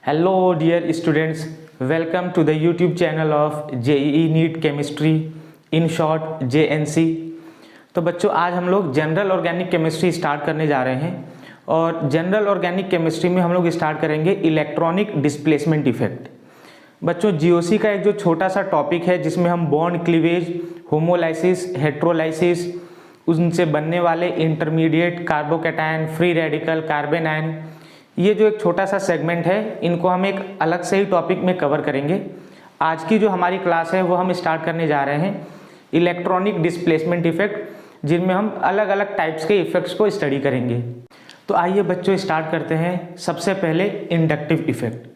Hello dear students, welcome to the YouTube channel of JEE NEET Chemistry, in short JNC। तो बच्चों आज हम लोग जनरल ऑर्गेनिक केमिस्ट्री स्टार्ट करने जा रहे हैं और जनरल ऑर्गेनिक केमिस्ट्री में हम लोग स्टार्ट करेंगे इलेक्ट्रॉनिक डिस्प्लेसमेंट इफेक्ट। बच्चों जीओसी का एक जो छोटा सा टॉपिक है जिसमें हम बॉन्ड क्लीवेज, होमोलाइसिस, हेट्रोलाइसिस, उनसे बनने वाले intermediate carbocation, free radical, carbon ion, ये जो एक छोटा सा सेगमेंट है इनको हम एक अलग से ही टॉपिक में कवर करेंगे। आज की जो हमारी क्लास है वो हम स्टार्ट करने जा रहे हैं इलेक्ट्रॉनिक डिस्प्लेसमेंट इफेक्ट, जिनमें हम अलग अलग टाइप्स के इफेक्ट्स को स्टडी करेंगे। तो आइए बच्चों स्टार्ट करते हैं। सबसे पहले इंडक्टिव इफेक्ट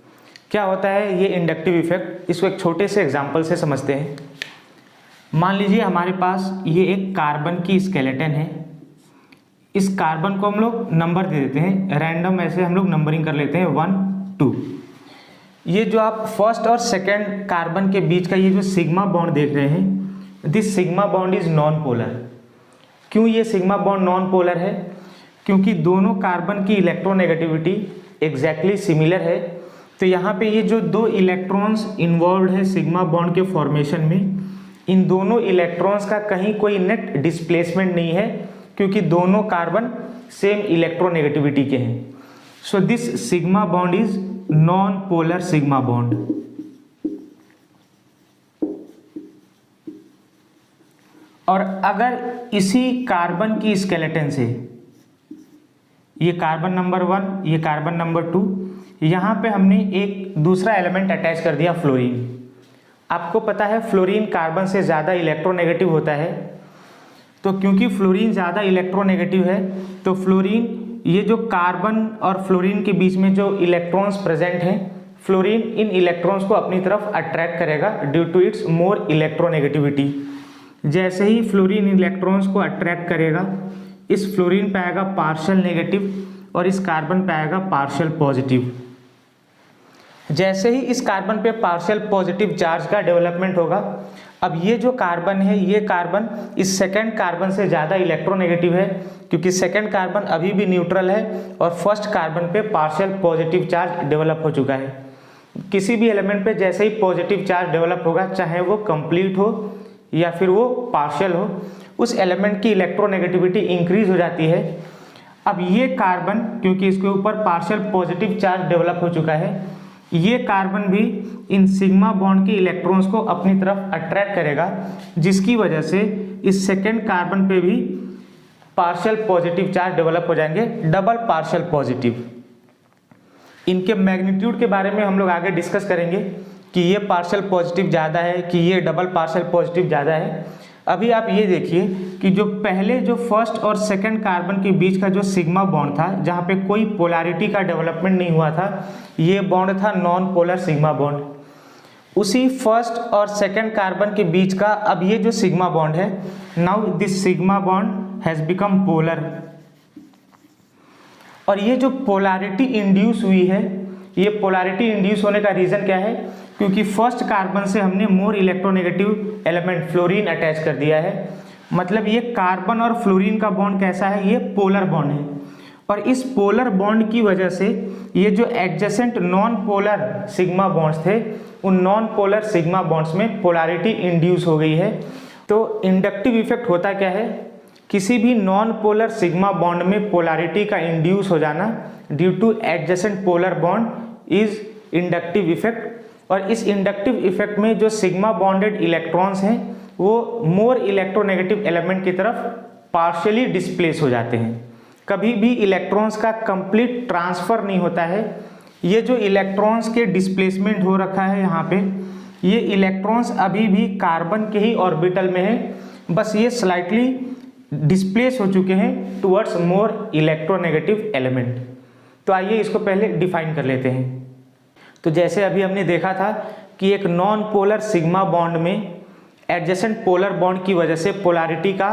क्या होता है। ये इंडक्टिव इफेक्ट इसको एक छोटे से एग्जाम्पल से समझते हैं। मान लीजिए हमारे पास ये एक कार्बन की स्केलेटन है। इस कार्बन को हम लोग नंबर दे देते हैं, रैंडम ऐसे हम लोग नंबरिंग कर लेते हैं 1, 2। ये जो आप फर्स्ट और सेकंड कार्बन के बीच का ये जो सिग्मा बॉन्ड देख रहे हैं, this sigma bond is non polar. क्यों ये सिग्मा बॉन्ड नॉन पोलर है? क्योंकि दोनों कार्बन की इलेक्ट्रोनेगेटिविटी एग्जैक्टली सिमिलर है। तो यहाँ पे ये जो दो इलेक्ट्रॉन्स इन्वॉल्व है सिग्मा बॉन्ड के फॉर्मेशन में, इन दोनों इलेक्ट्रॉन्स का कहीं कोई नेट डिस्प्लेसमेंट नहीं है, क्योंकि दोनों कार्बन सेम इलेक्ट्रोनेगेटिविटी के हैं। So this sigma bond is non polar sigma bond. और अगर इसी कार्बन की स्केलेटन से, ये कार्बन नंबर 1, ये कार्बन नंबर 2, यहां पे हमने एक दूसरा एलिमेंट अटैच कर दिया फ्लोरीन। आपको पता है फ्लोरीन कार्बन से ज़्यादा इलेक्ट्रोनेगेटिव होता है। तो क्योंकि फ्लोरीन ज़्यादा इलेक्ट्रोनेगेटिव है तो फ्लोरीन, ये जो कार्बन और फ्लोरीन के बीच में जो इलेक्ट्रॉन्स प्रेजेंट हैं, फ्लोरीन इन इलेक्ट्रॉन्स को अपनी तरफ अट्रैक्ट करेगा due to its more electronegativity. जैसे ही फ्लोरीन इलेक्ट्रॉन्स को अट्रैक्ट करेगा, इस फ्लोरीन पे आएगा पार्शियल नेगेटिव और इस कार्बन पे आएगा पार्शियल पॉजिटिव। जैसे ही इस कार्बन पे पार्शियल पॉजिटिव चार्ज का डेवलपमेंट होगा, अब ये जो कार्बन है, ये कार्बन इस सेकंड कार्बन से ज़्यादा इलेक्ट्रोनेगेटिव है, क्योंकि सेकंड कार्बन अभी भी न्यूट्रल है और फर्स्ट कार्बन पे पार्शियल पॉजिटिव चार्ज डेवलप हो चुका है। किसी भी एलिमेंट पे जैसे ही पॉजिटिव चार्ज डेवलप होगा, चाहे वो कंप्लीट हो या फिर वो पार्शियल हो, उस एलिमेंट की इलेक्ट्रोनेगेटिविटी इंक्रीज हो जाती है। अब ये कार्बन, क्योंकि इसके ऊपर पार्शियल पॉजिटिव चार्ज डेवलप हो चुका है, ये कार्बन भी इन सिग्मा बॉन्ड के इलेक्ट्रॉन्स को अपनी तरफ अट्रैक्ट करेगा, जिसकी वजह से इस सेकेंड कार्बन पे भी पार्शियल पॉजिटिव चार्ज डेवलप हो जाएंगे, डबल पार्शियल पॉजिटिव। इनके मैग्नीट्यूड के बारे में हम लोग आगे डिस्कस करेंगे कि ये पार्शियल पॉजिटिव ज़्यादा है कि ये डबल पार्शियल पॉजिटिव ज़्यादा है। अभी आप ये देखिए कि जो पहले जो फर्स्ट और सेकंड कार्बन के बीच का जो सिग्मा बॉन्ड था, जहाँ पे कोई पोलैरिटी का डेवलपमेंट नहीं हुआ था, ये बॉन्ड था नॉन पोलर सिग्मा बॉन्ड। उसी फर्स्ट और सेकंड कार्बन के बीच का अब ये जो सिग्मा बॉन्ड है, now this sigma bond has become polar. और ये जो पोलैरिटी इंड्यूस हुई है, ये पोलैरिटी इंड्यूस होने का रीज़न क्या है? क्योंकि फर्स्ट कार्बन से हमने more electronegative element fluorine attach कर दिया है। मतलब ये कार्बन और फ्लोरीन का बॉन्ड कैसा है? ये पोलर बॉन्ड है। और इस पोलर बॉन्ड की वजह से ये जो adjacent non polar sigma bonds थे, उन नॉन पोलर सिग्मा बॉन्ड्स में पोलैरिटी इंड्यूस हो गई है। तो इंडक्टिव इफेक्ट होता क्या है? किसी भी नॉन पोलर सिग्मा बॉन्ड में पोलैरिटी का इंड्यूस हो जाना due to adjacent polar bond is inductive effect. और इस इंडक्टिव इफेक्ट में जो सिग्मा बॉन्डेड इलेक्ट्रॉन्स हैं वो मोर इलेक्ट्रोनेगेटिव एलिमेंट की तरफ पार्शियली डिस्प्लेस हो जाते हैं। कभी भी इलेक्ट्रॉन्स का कंप्लीट ट्रांसफर नहीं होता है। ये जो इलेक्ट्रॉन्स के डिस्प्लेसमेंट हो रखा है यहाँ पे, ये इलेक्ट्रॉन्स अभी भी कार्बन के ही ऑर्बिटल में है, बस ये स्लाइटली डिस्प्लेस हो चुके हैं टुवर्ड्स मोर इलेक्ट्रोनेगेटिव एलिमेंट। तो आइए इसको पहले डिफाइन कर लेते हैं। तो जैसे अभी हमने देखा था कि एक नॉन पोलर सिग्मा बॉन्ड में एडजेसेंट पोलर बॉन्ड की वजह से पोलैरिटी का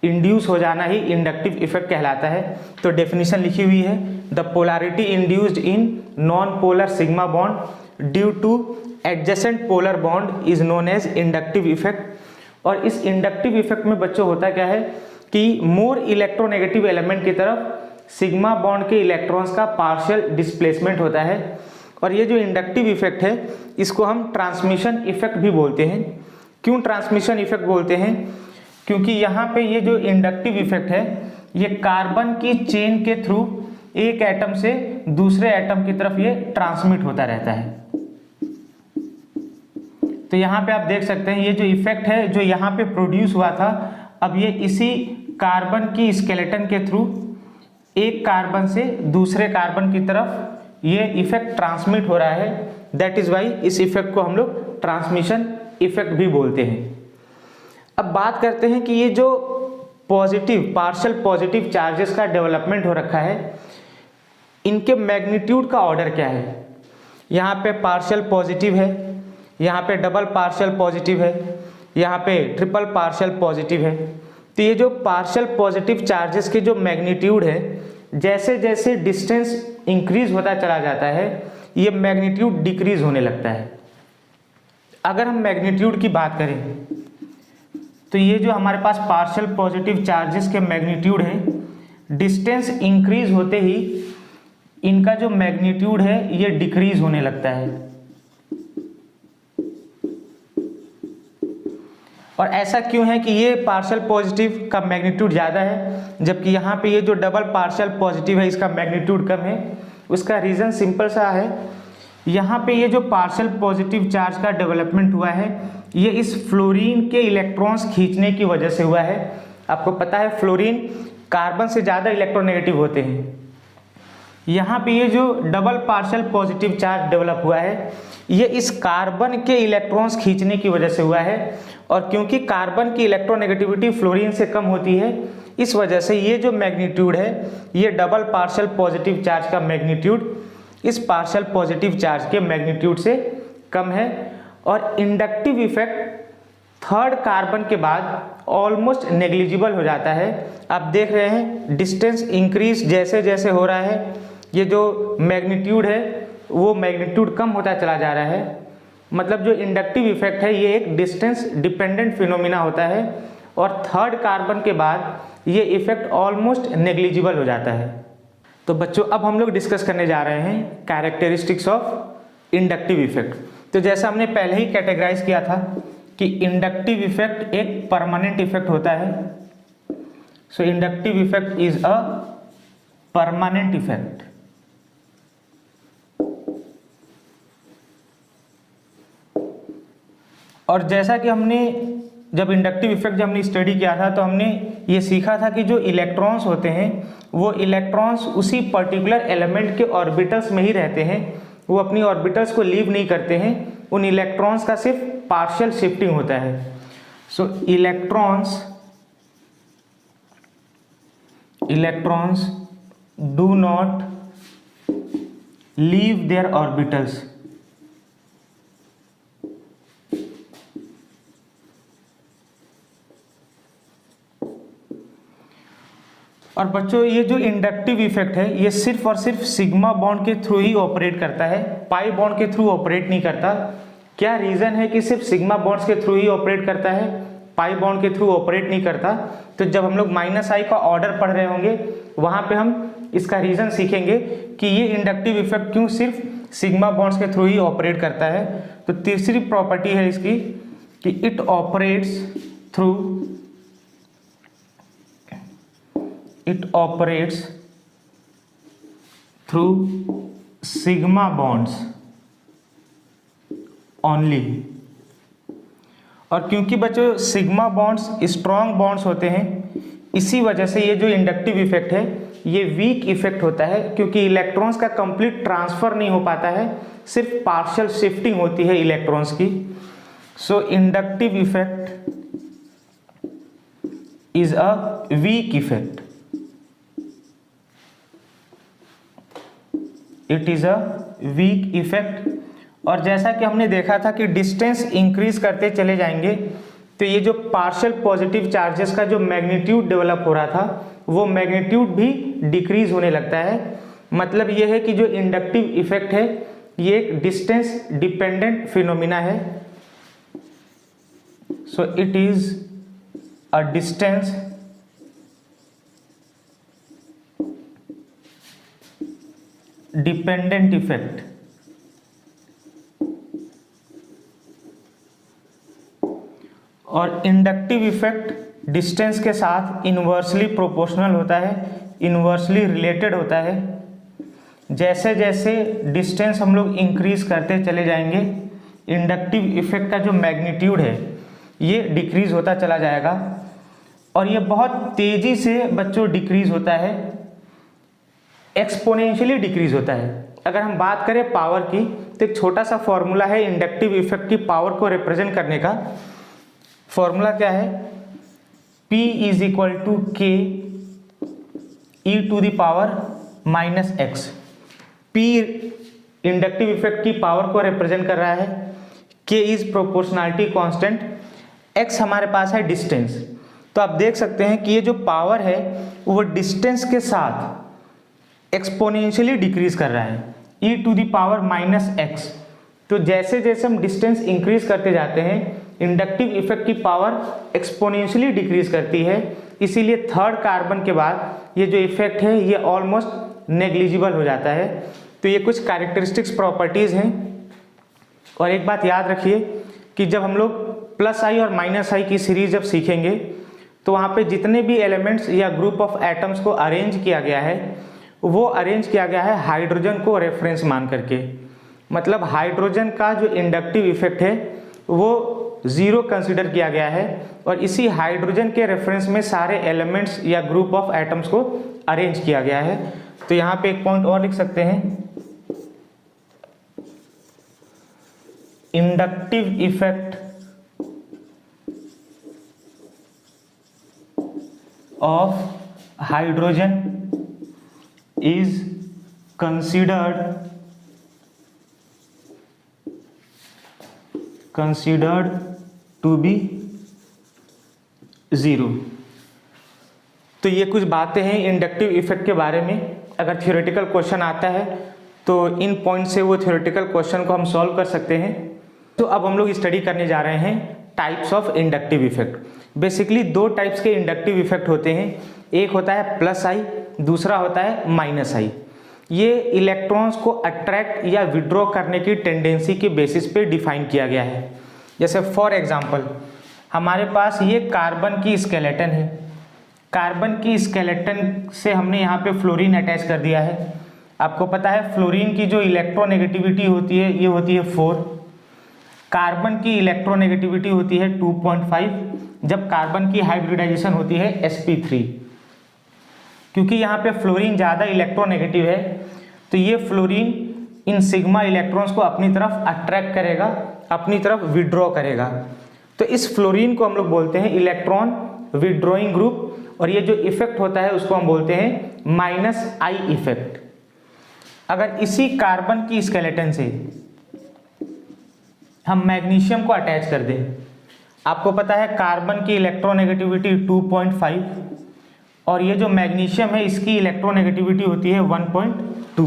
इंड्यूस हो जाना ही इंडक्टिव इफेक्ट कहलाता है। तो डेफिनेशन लिखी हुई है, the polarity induced in non polar sigma bond due to adjacent polar bond is known as inductive effect. और इस इंडक्टिव इफेक्ट में बच्चों होता क्या है कि मोर इलेक्ट्रोनेगेटिव एलिमेंट की तरफ सिग्मा बॉन्ड के इलेक्ट्रॉन्स का पार्शियल डिस्प्लेसमेंट होता है। और ये जो इंडक्टिव इफेक्ट है इसको हम ट्रांसमिशन इफेक्ट भी बोलते हैं। क्यों ट्रांसमिशन इफेक्ट बोलते हैं? क्योंकि यहाँ पे ये जो इंडक्टिव इफेक्ट है ये कार्बन की चेन के थ्रू एक एटम से दूसरे एटम की तरफ ये ट्रांसमिट होता रहता है। तो यहाँ पे आप देख सकते हैं ये जो इफेक्ट है जो यहाँ पे प्रोड्यूस हुआ था, अब ये इसी कार्बन की स्केलेटन के थ्रू एक कार्बन से दूसरे कार्बन की तरफ ये इफेक्ट ट्रांसमिट हो रहा है। दैट इज वाई इस इफेक्ट को हम लोग ट्रांसमिशन इफेक्ट भी बोलते हैं। अब बात करते हैं कि ये जो पॉजिटिव पार्शियल पॉजिटिव चार्जेस का डेवलपमेंट हो रखा है, इनके मैग्नीट्यूड का ऑर्डर क्या है। यहाँ पे पार्शियल पॉजिटिव है, यहाँ पे डबल पार्शियल पॉजिटिव है, यहाँ पे ट्रिपल पार्शियल पॉजिटिव है। तो ये जो पार्शियल पॉजिटिव चार्जेस के जो मैग्नीट्यूड है, जैसे जैसे डिस्टेंस इंक्रीज होता चला जाता है ये मैग्नीट्यूड डिक्रीज होने लगता है। अगर हम मैग्नीट्यूड की बात करें तो ये जो हमारे पास पार्शियल पॉजिटिव चार्जेस के मैग्नीट्यूड है, डिस्टेंस इंक्रीज होते ही इनका जो मैग्नीट्यूड है ये डिक्रीज होने लगता है। और ऐसा क्यों है कि ये पार्शियल पॉजिटिव का मैग्नीट्यूड ज़्यादा है जबकि यहाँ पे ये जो डबल पार्शियल पॉजिटिव है इसका मैग्नीट्यूड कम है? उसका रीज़न सिंपल सा है, यहाँ पे ये जो पार्शियल पॉजिटिव चार्ज का डेवलपमेंट हुआ है ये इस फ्लोरीन के इलेक्ट्रॉन्स खींचने की वजह से हुआ है। आपको पता है फ्लोरीन कार्बन से ज़्यादा इलेक्ट्रोनेगेटिव होते हैं। यहाँ पे ये जो double partial positive charge develop हुआ है ये इस कार्बन के इलेक्ट्रॉन्स खींचने की वजह से हुआ है। और क्योंकि कार्बन की इलेक्ट्रोनेगेटिविटी फ्लोरीन से कम होती है इस वजह से ये जो मैग्नीट्यूड है ये डबल पार्शियल पॉजिटिव चार्ज का मैग्नीट्यूड इस पार्शियल पॉजिटिव चार्ज के मैग्नीट्यूड से कम है। और इंडक्टिव इफेक्ट थर्ड कार्बन के बाद ऑलमोस्ट नेग्लिजिबल हो जाता है। आप देख रहे हैं डिस्टेंस इंक्रीज जैसे जैसे हो रहा है ये जो मैग्नीट्यूड है वो मैग्नीट्यूड कम होता चला जा रहा है। मतलब जो इंडक्टिव इफेक्ट है ये एक डिस्टेंस डिपेंडेंट फिनोमिना होता है और थर्ड कार्बन के बाद ये इफेक्ट ऑलमोस्ट नेग्लिजिबल हो जाता है। तो बच्चों अब हम लोग डिस्कस करने जा रहे हैं कैरेक्टरिस्टिक्स ऑफ इंडक्टिव इफेक्ट। तो जैसा हमने पहले ही कैटेगराइज किया था कि इंडक्टिव इफेक्ट एक परमानेंट इफेक्ट होता है। So inductive effect is a permanent effect. और जैसा कि हमने जब इंडक्टिव इफेक्ट जब हमने स्टडी किया था तो हमने ये सीखा था कि जो इलेक्ट्रॉन्स होते हैं वो इलेक्ट्रॉन्स उसी पर्टिकुलर एलिमेंट के ऑर्बिटल्स में ही रहते हैं, वो अपनी ऑर्बिटल्स को लीव नहीं करते हैं। उन इलेक्ट्रॉन्स का सिर्फ पार्शियल शिफ्टिंग होता है। So electrons do not leave their orbitals. और बच्चों ये जो इंडक्टिव इफेक्ट है ये सिर्फ और सिर्फ सिग्मा बॉन्ड के थ्रू ही ऑपरेट करता है, पाई बॉन्ड के थ्रू ऑपरेट नहीं करता। क्या रीज़न है कि सिर्फ सिग्मा बॉन्ड्स के थ्रू ही ऑपरेट करता है, पाई बॉन्ड के थ्रू ऑपरेट नहीं करता? तो जब हम लोग -I का ऑर्डर पढ़ रहे होंगे वहाँ पे हम इसका रीज़न सीखेंगे कि ये इंडक्टिव इफेक्ट क्यों सिर्फ सिग्मा बॉन्ड्स के थ्रू ही ऑपरेट करता है। तो तीसरी प्रॉपर्टी है इसकी कि it operates through sigma bonds only. और क्योंकि बच्चों सिग्मा बॉन्ड्स स्ट्रॉन्ग बॉन्ड्स होते हैं इसी वजह से ये जो इंडक्टिव इफेक्ट है ये वीक इफेक्ट होता है, क्योंकि इलेक्ट्रॉन्स का कंप्लीट ट्रांसफर नहीं हो पाता है, सिर्फ पार्शियल शिफ्टिंग होती है इलेक्ट्रॉन्स की। So inductive effect is a weak effect, it is a weak effect. और जैसा कि हमने देखा था कि डिस्टेंस इंक्रीज करते चले जाएंगे तो ये जो पार्शियल पॉजिटिव चार्जेस का जो मैग्नीट्यूड डेवलप हो रहा था वो मैग्नीट्यूड भी डिक्रीज होने लगता है। मतलब ये है कि जो इंडक्टिव इफेक्ट है ये एक डिस्टेंस डिपेंडेंट फिनोमिना है। So it is a distance dependent effect. और इंडक्टिव इफेक्ट डिस्टेंस के साथ इन्वर्सली प्रोपोर्शनल होता है, इन्वर्सली रिलेटेड होता है। जैसे जैसे डिस्टेंस हम लोग इंक्रीज करते चले जाएंगे, इंडक्टिव इफेक्ट का जो मैग्नीट्यूड है ये डिक्रीज होता चला जाएगा, और ये बहुत तेज़ी से बच्चों डिक्रीज होता है, एक्सपोनेंशियली डिक्रीज होता है। अगर हम बात करें पावर की तो एक छोटा सा फॉर्मूला है इंडक्टिव इफेक्ट की पावर को रिप्रेजेंट करने का। फॉर्मूला क्या है? P is equal to K E to the power minus X. P inductive effect की पावर को रिप्रेजेंट कर रहा है, K is proportionality constant, X हमारे पास है डिस्टेंस। तो आप देख सकते हैं कि ये जो पावर है वो डिस्टेंस के साथ एक्सपोनेंशियली डिक्रीज कर रहा है, e to the power minus x. तो जैसे जैसे हम डिस्टेंस इंक्रीज करते जाते हैं इंडक्टिव इफेक्ट की पावर एक्सपोनेंशियली डिक्रीज करती है, इसीलिए थर्ड कार्बन के बाद ये जो इफेक्ट है ये ऑलमोस्ट नेग्लिजिबल हो जाता है। तो ये कुछ कैरेक्टरिस्टिक्स प्रॉपर्टीज़ हैं। और एक बात याद रखिए कि जब हम लोग प्लस आई और माइनस आई की सीरीज जब सीखेंगे तो वहाँ पे जितने भी एलिमेंट्स या ग्रुप ऑफ एटम्स को अरेंज किया गया है वो अरेंज किया गया है हाइड्रोजन को रेफरेंस मान करके। मतलब हाइड्रोजन का जो इंडक्टिव इफेक्ट है वो ज़ीरो कंसिडर किया गया है, और इसी हाइड्रोजन के रेफरेंस में सारे एलिमेंट्स या ग्रुप ऑफ एटम्स को अरेंज किया गया है। तो यहाँ पे एक पॉइंट और लिख सकते हैं, inductive effect of hydrogen is considered to be zero. तो ये कुछ बातें हैं इंडक्टिव इफेक्ट के बारे में। अगर थ्योरेटिकल क्वेश्चन आता है तो इन पॉइंट से वो थ्योरेटिकल क्वेश्चन को हम सॉल्व कर सकते हैं। तो अब हम लोग स्टडी करने जा रहे हैं types of inductive effect. Basically दो टाइप्स के इंडक्टिव इफेक्ट होते हैं, एक होता है प्लस आई, दूसरा होता है माइनस आई। ये इलेक्ट्रॉन्स को अट्रैक्ट या विड्रॉ करने की टेंडेंसी के बेसिस पे डिफाइन किया गया है। जैसे फॉर एग्जांपल हमारे पास ये कार्बन की स्केलेटन है, कार्बन की स्केलेटन से हमने यहाँ पे फ्लोरीन अटैच कर दिया है। आपको पता है फ्लोरीन की जो इलेक्ट्रोनेगेटिविटी होती है ये होती है 4, कार्बन की इलेक्ट्रोनेगेटिविटी होती है 2.5, जब कार्बन की हाइब्रिडाइजेशन होती है sp3। क्योंकि यहाँ पे फ्लोरीन ज़्यादा इलेक्ट्रोनेगेटिव है तो ये फ्लोरीन इन सिग्मा इलेक्ट्रॉन्स को अपनी तरफ अट्रैक्ट करेगा, अपनी तरफ विड्रॉ करेगा। तो इस फ्लोरीन को हम लोग बोलते हैं इलेक्ट्रॉन विड्रॉइंग ग्रुप, और ये जो इफेक्ट होता है उसको हम बोलते हैं माइनस आई इफेक्ट। अगर इसी कार्बन की स्केलेटन से हम मैग्नीशियम को अटैच कर दें, आपको पता है कार्बन की इलेक्ट्रोनेगेटिविटी 2.5 और ये जो मैग्नीशियम है इसकी इलेक्ट्रोनेगेटिविटी होती है 1.2।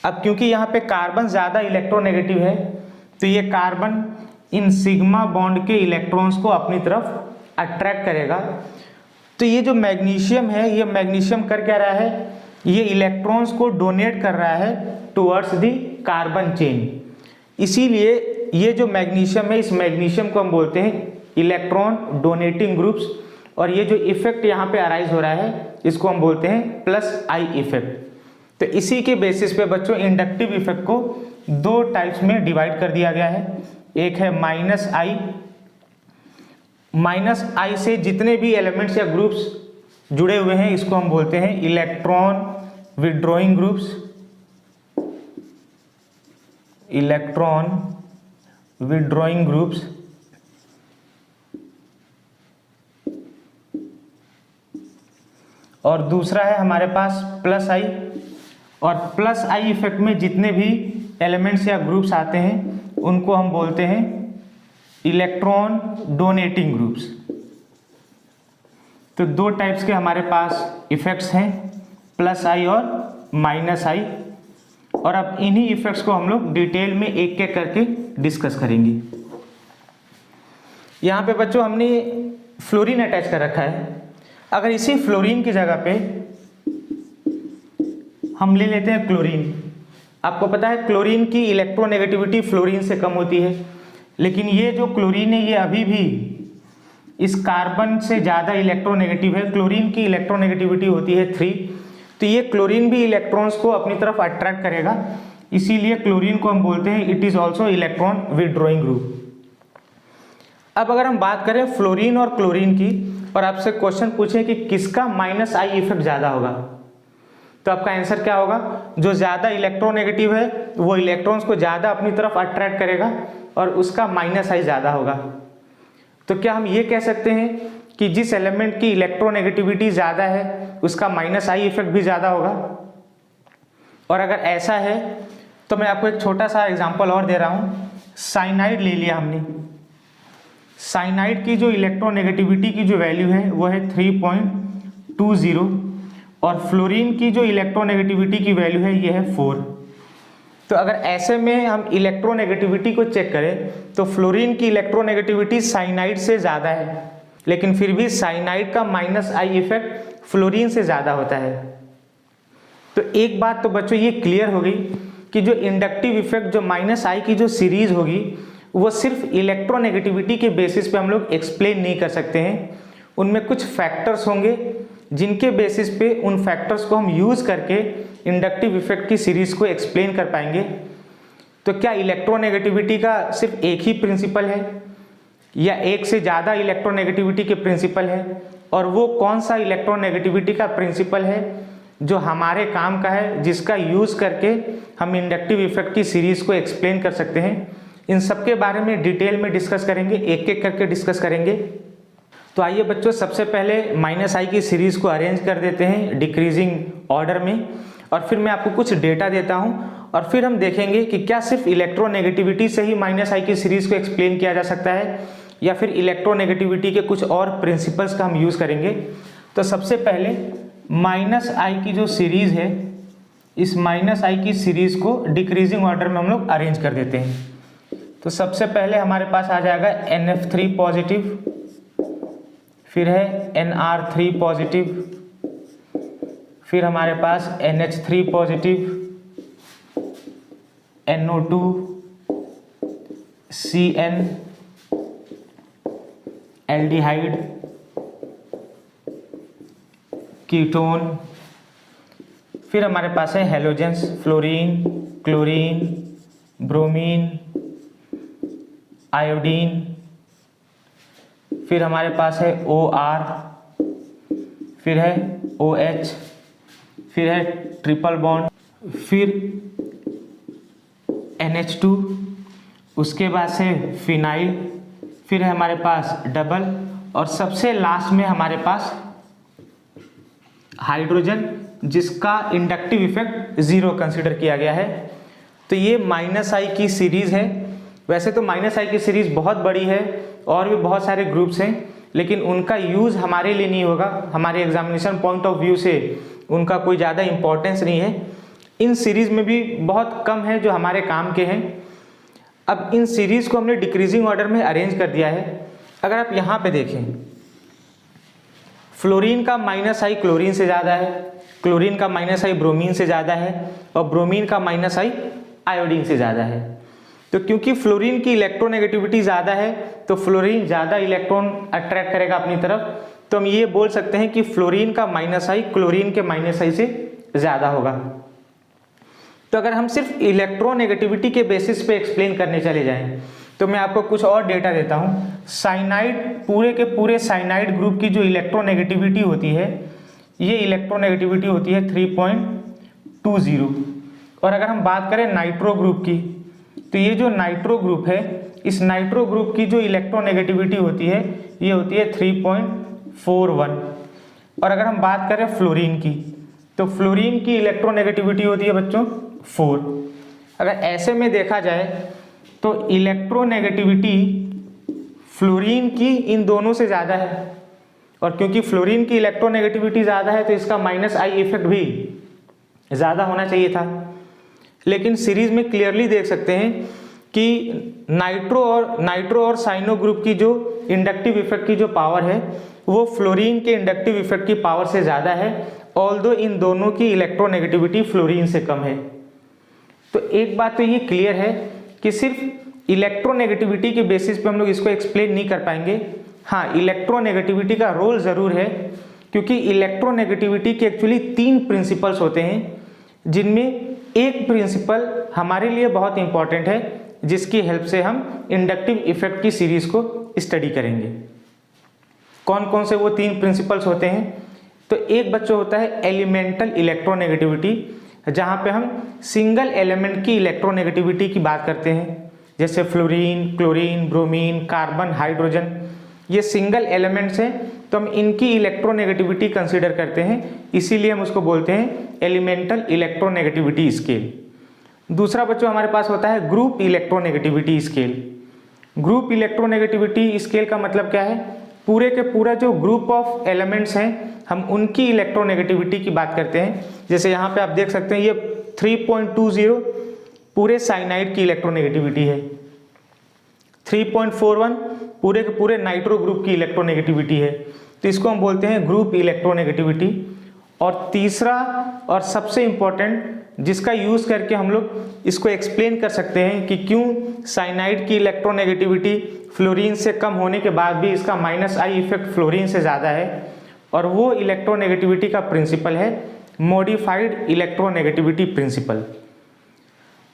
अब क्योंकि यहाँ पे कार्बन ज़्यादा इलेक्ट्रोनेगेटिव है तो ये कार्बन इन सिग्मा बॉन्ड के इलेक्ट्रॉन्स को अपनी तरफ अट्रैक्ट करेगा। तो ये जो मैग्नीशियम है ये मैग्नीशियम कर क्या रहा है, ये इलेक्ट्रॉन्स को डोनेट कर रहा है टुवर्ड्स द कार्बन चेन। इसीलिए ये जो मैग्नीशियम है इस मैग्नीशियम को हम बोलते हैं इलेक्ट्रॉन डोनेटिंग ग्रुप्स, और ये जो इफेक्ट यहाँ पे अराइज हो रहा है इसको हम बोलते हैं प्लस आई इफेक्ट। तो इसी के बेसिस पे बच्चों इंडक्टिव इफेक्ट को दो टाइप्स में डिवाइड कर दिया गया है। एक है माइनस आई, माइनस आई से जितने भी एलिमेंट्स या ग्रुप्स जुड़े हुए हैं इसको हम बोलते हैं electron withdrawing groups, electron withdrawing groups. और दूसरा है हमारे पास प्लस आई, और प्लस आई इफेक्ट में जितने भी एलिमेंट्स या ग्रुप्स आते हैं उनको हम बोलते हैं इलेक्ट्रॉन डोनेटिंग ग्रुप्स। तो दो टाइप्स के हमारे पास इफेक्ट्स हैं, प्लस आई और माइनस आई, और अब इन्हीं इफेक्ट्स को हम लोग डिटेल में एक एक करके डिस्कस करेंगे। यहाँ पे बच्चों हमने फ्लोरीन अटैच कर रखा है। अगर इसी फ्लोरीन की जगह पे हम ले लेते हैं क्लोरीन, आपको पता है क्लोरीन की इलेक्ट्रोनेगेटिविटी फ्लोरीन से कम होती है, लेकिन ये जो क्लोरीन है ये अभी भी इस कार्बन से ज़्यादा इलेक्ट्रोनेगेटिव है, क्लोरीन की इलेक्ट्रोनेगेटिविटी होती है 3, तो ये क्लोरीन भी इलेक्ट्रॉन्स को अपनी तरफ अट्रैक्ट करेगा, इसीलिए क्लोरीन को हम बोलते हैं it is also electron withdrawing group. अब अगर हम बात करें फ्लोरीन और क्लोरीन की और आपसे क्वेश्चन पूछे कि किसका माइनस आई इफेक्ट ज़्यादा होगा, तो आपका आंसर क्या होगा? जो ज़्यादा इलेक्ट्रोनेगेटिव है वो इलेक्ट्रॉन्स को ज़्यादा अपनी तरफ अट्रैक्ट करेगा और उसका माइनस आई ज़्यादा होगा। तो क्या हम ये कह सकते हैं कि जिस एलिमेंट की इलेक्ट्रोनेगेटिविटी ज़्यादा है उसका माइनस आई इफेक्ट भी ज़्यादा होगा? और अगर ऐसा है तो मैं आपको एक छोटा सा एग्जांपल और दे रहा हूँ। साइनाइड ले लिया हमने, साइनाइड की जो इलेक्ट्रोनेगेटिविटी की जो वैल्यू है वो है 3.20 और फ्लोरीन की जो इलेक्ट्रोनेगेटिविटी की वैल्यू है ये है 4। तो अगर ऐसे में हम इलेक्ट्रोनेगेटिविटी को चेक करें तो फ्लोरीन की इलेक्ट्रोनेगेटिविटी साइनाइड से ज़्यादा है, लेकिन फिर भी साइनाइड का माइनस आई इफेक्ट फ्लोरीन से ज़्यादा होता है। तो एक बात तो बच्चों ये क्लियर हो गई कि जो इंडक्टिव इफेक्ट, जो माइनस आई की जो सीरीज होगी वो सिर्फ इलेक्ट्रोनेगेटिविटी के बेसिस पे हम लोग एक्सप्लेन नहीं कर सकते हैं, उनमें कुछ फैक्टर्स होंगे जिनके बेसिस पे उन फैक्टर्स को हम यूज़ करके इंडक्टिव इफेक्ट की सीरीज को एक्सप्लेन कर पाएंगे। तो क्या इलेक्ट्रोनेगेटिविटी का सिर्फ एक ही प्रिंसिपल है या एक से ज़्यादा इलेक्ट्रोनेगेटिविटी के प्रिंसिपल है? और वो कौन सा इलेक्ट्रोनेगेटिविटी का प्रिंसिपल है जो हमारे काम का है, जिसका यूज़ करके हम इंडक्टिव इफेक्ट की सीरीज को एक्सप्लेन कर सकते हैं? इन सब के बारे में डिटेल में डिस्कस करेंगे, एक एक करके डिस्कस करेंगे। तो आइए बच्चों, सबसे पहले माइनस आई की सीरीज़ को अरेंज कर देते हैं डिक्रीजिंग ऑर्डर में, और फिर मैं आपको कुछ डेटा देता हूं और फिर हम देखेंगे कि क्या सिर्फ इलेक्ट्रोनेगेटिविटी से ही माइनस आई की सीरीज़ को एक्सप्लेन किया जा सकता है या फिर इलेक्ट्रोनेगेटिविटी के कुछ और प्रिंसिपल्स का हम यूज़ करेंगे। तो सबसे पहले माइनस आई की जो सीरीज़ है, इस माइनस आई की सीरीज़ को डिक्रीजिंग ऑर्डर में हम लोग अरेंज कर देते हैं। तो सबसे पहले हमारे पास आ जाएगा NF3 पॉजिटिव, फिर है NR3 पॉजिटिव, फिर हमारे पास NH3 positive, NO2, CN, aldehyde, ketone, फिर हमारे पास है halogens, fluorine, chlorine, bromine, iodine, फिर हमारे पास है OR, फिर है OH, फिर है ट्रिपल बॉन्ड, फिर NH2, उसके बाद से फिनाइल, फिर है हमारे पास डबल, और सबसे लास्ट में हमारे पास हाइड्रोजन, जिसका इंडक्टिव इफेक्ट 0 कंसीडर किया गया है। तो ये माइनस आई की सीरीज़ है। वैसे तो माइनस आई की सीरीज़ बहुत बड़ी है और भी बहुत सारे ग्रुप्स हैं, लेकिन उनका यूज़ हमारे लिए नहीं होगा, हमारे एग्जामिनेशन पॉइंट ऑफ व्यू से उनका कोई ज़्यादा इम्पोर्टेंस नहीं है। इन सीरीज़ में भी बहुत कम है जो हमारे काम के हैं। अब इन सीरीज़ को हमने डिक्रीजिंग ऑर्डर में अरेंज कर दिया है। अगर आप यहाँ पे देखें, फ्लोरीन का माइनस आई क्लोरीन से ज़्यादा है, क्लोरीन का माइनस आई ब्रोमीन से ज़्यादा है, और ब्रोमीन का माइनस आई आयोडीन से ज़्यादा है। तो क्योंकि फ्लोरीन की इलेक्ट्रोनेगेटिविटी ज़्यादा है तो फ्लोरीन ज़्यादा इलेक्ट्रॉन अट्रैक्ट करेगा अपनी तरफ, तो हम ये बोल सकते हैं कि फ्लोरीन का माइनस आई क्लोरीन के माइनस आई से ज़्यादा होगा। तो अगर हम सिर्फ इलेक्ट्रोनेगेटिविटी के बेसिस पे एक्सप्लेन करने चले जाएं तो मैं आपको कुछ और डेटा देता हूं। साइनाइड, पूरे के पूरे साइनाइड ग्रुप की जो इलेक्ट्रोनेगेटिविटी होती है, ये इलेक्ट्रोनेगेटिविटी होती है 3.20। और अगर हम बात करें नाइट्रो ग्रुप की, तो ये जो नाइट्रो ग्रुप है, इस नाइट्रो ग्रुप की जो इलेक्ट्रोनेगेटिविटी होती है ये होती है 3.41। और अगर हम बात करें फ्लोरीन की, तो फ्लोरीन की इलेक्ट्रोनेगेटिविटी होती है बच्चों 4। अगर ऐसे में देखा जाए तो इलेक्ट्रोनेगेटिविटी फ्लोरीन की इन दोनों से ज़्यादा है, और क्योंकि फ्लोरीन की इलेक्ट्रोनेगेटिविटी ज़्यादा है तो इसका माइनस आई इफेक्ट भी ज़्यादा होना चाहिए था। लेकिन सीरीज में क्लियरली देख सकते हैं कि नाइट्रो और साइनो ग्रुप की जो इंडक्टिव इफेक्ट की जो पावर है वो फ्लोरीन के इंडक्टिव इफेक्ट की पावर से ज़्यादा है, ऑल्दो इन दोनों की इलेक्ट्रोनेगेटिविटी फ्लोरीन से कम है। तो एक बात तो ये क्लियर है कि सिर्फ इलेक्ट्रोनेगेटिविटी के बेसिस पे हम लोग इसको एक्सप्लेन नहीं कर पाएंगे, हाँ, इलेक्ट्रोनेगेटिविटी का रोल ज़रूर है, क्योंकि इलेक्ट्रोनेगेटिविटी के एक्चुअली 3 प्रिंसिपल्स होते हैं, जिनमें एक प्रिंसिपल हमारे लिए बहुत इंपॉर्टेंट है, जिसकी हेल्प से हम इंडक्टिव इफेक्ट की सीरीज को स्टडी करेंगे। कौन कौन से वो 3 प्रिंसिपल्स होते हैं? तो एक बच्चों होता है एलिमेंटल इलेक्ट्रोनेगेटिविटी, जहाँ पे हम सिंगल एलिमेंट की इलेक्ट्रोनेगेटिविटी की बात करते हैं, जैसे fluorine, chlorine, bromine, carbon, hydrogen, ये सिंगल एलिमेंट्स हैं, तो हम इनकी इलेक्ट्रोनेगेटिविटी कंसीडर करते हैं, इसीलिए हम उसको बोलते हैं एलिमेंटल इलेक्ट्रोनेगेटिविटी स्केल। दूसरा बच्चों हमारे पास होता है group electronegativity scale. Group electronegativity scale का मतलब क्या है? पूरे के पूरा जो ग्रुप ऑफ एलिमेंट्स हैं, हम उनकी इलेक्ट्रोनेगेटिविटी की बात करते हैं। जैसे यहाँ पे आप देख सकते हैं ये 3.20 पूरे साइनाइड की इलेक्ट्रोनेगेटिविटी है, 3.41 पूरे के पूरे नाइट्रो ग्रुप की इलेक्ट्रोनेगेटिविटी है, तो इसको हम बोलते हैं ग्रुप इलेक्ट्रोनेगेटिविटी। और तीसरा और सबसे इम्पॉर्टेंट, जिसका यूज़ करके हम लोग इसको एक्सप्लेन कर सकते हैं कि क्यों साइनाइड की इलेक्ट्रोनेगेटिविटी फ्लोरीन से कम होने के बाद भी इसका -I इफेक्ट फ्लोरीन से ज़्यादा है, और वो इलेक्ट्रोनेगेटिविटी का प्रिंसिपल है मॉडिफाइड इलेक्ट्रोनेगेटिविटी प्रिंसिपल।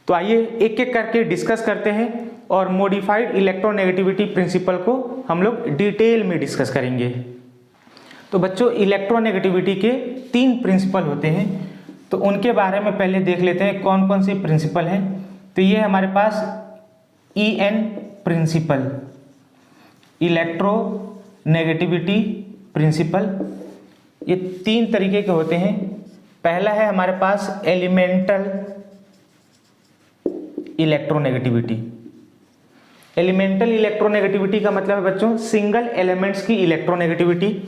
तो आइए एक एक करके डिस्कस करते हैं और मॉडिफाइड इलेक्ट्रोनेगेटिविटी प्रिंसिपल को हम लोग डिटेल में डिस्कस करेंगे। तो बच्चों इलेक्ट्रोनेगेटिविटी के 3 प्रिंसिपल होते हैं, तो उनके बारे में पहले देख लेते हैं कौन कौन सी प्रिंसिपल हैं। तो ये हमारे पास EN प्रिंसिपल, इलेक्ट्रोनेगेटिविटी प्रिंसिपल, ये 3 तरीके के होते हैं। पहला है हमारे पास एलिमेंटल इलेक्ट्रोनेगेटिविटी। एलिमेंटल इलेक्ट्रोनेगेटिविटी का मतलब है बच्चों सिंगल एलिमेंट्स की इलेक्ट्रोनेगेटिविटी।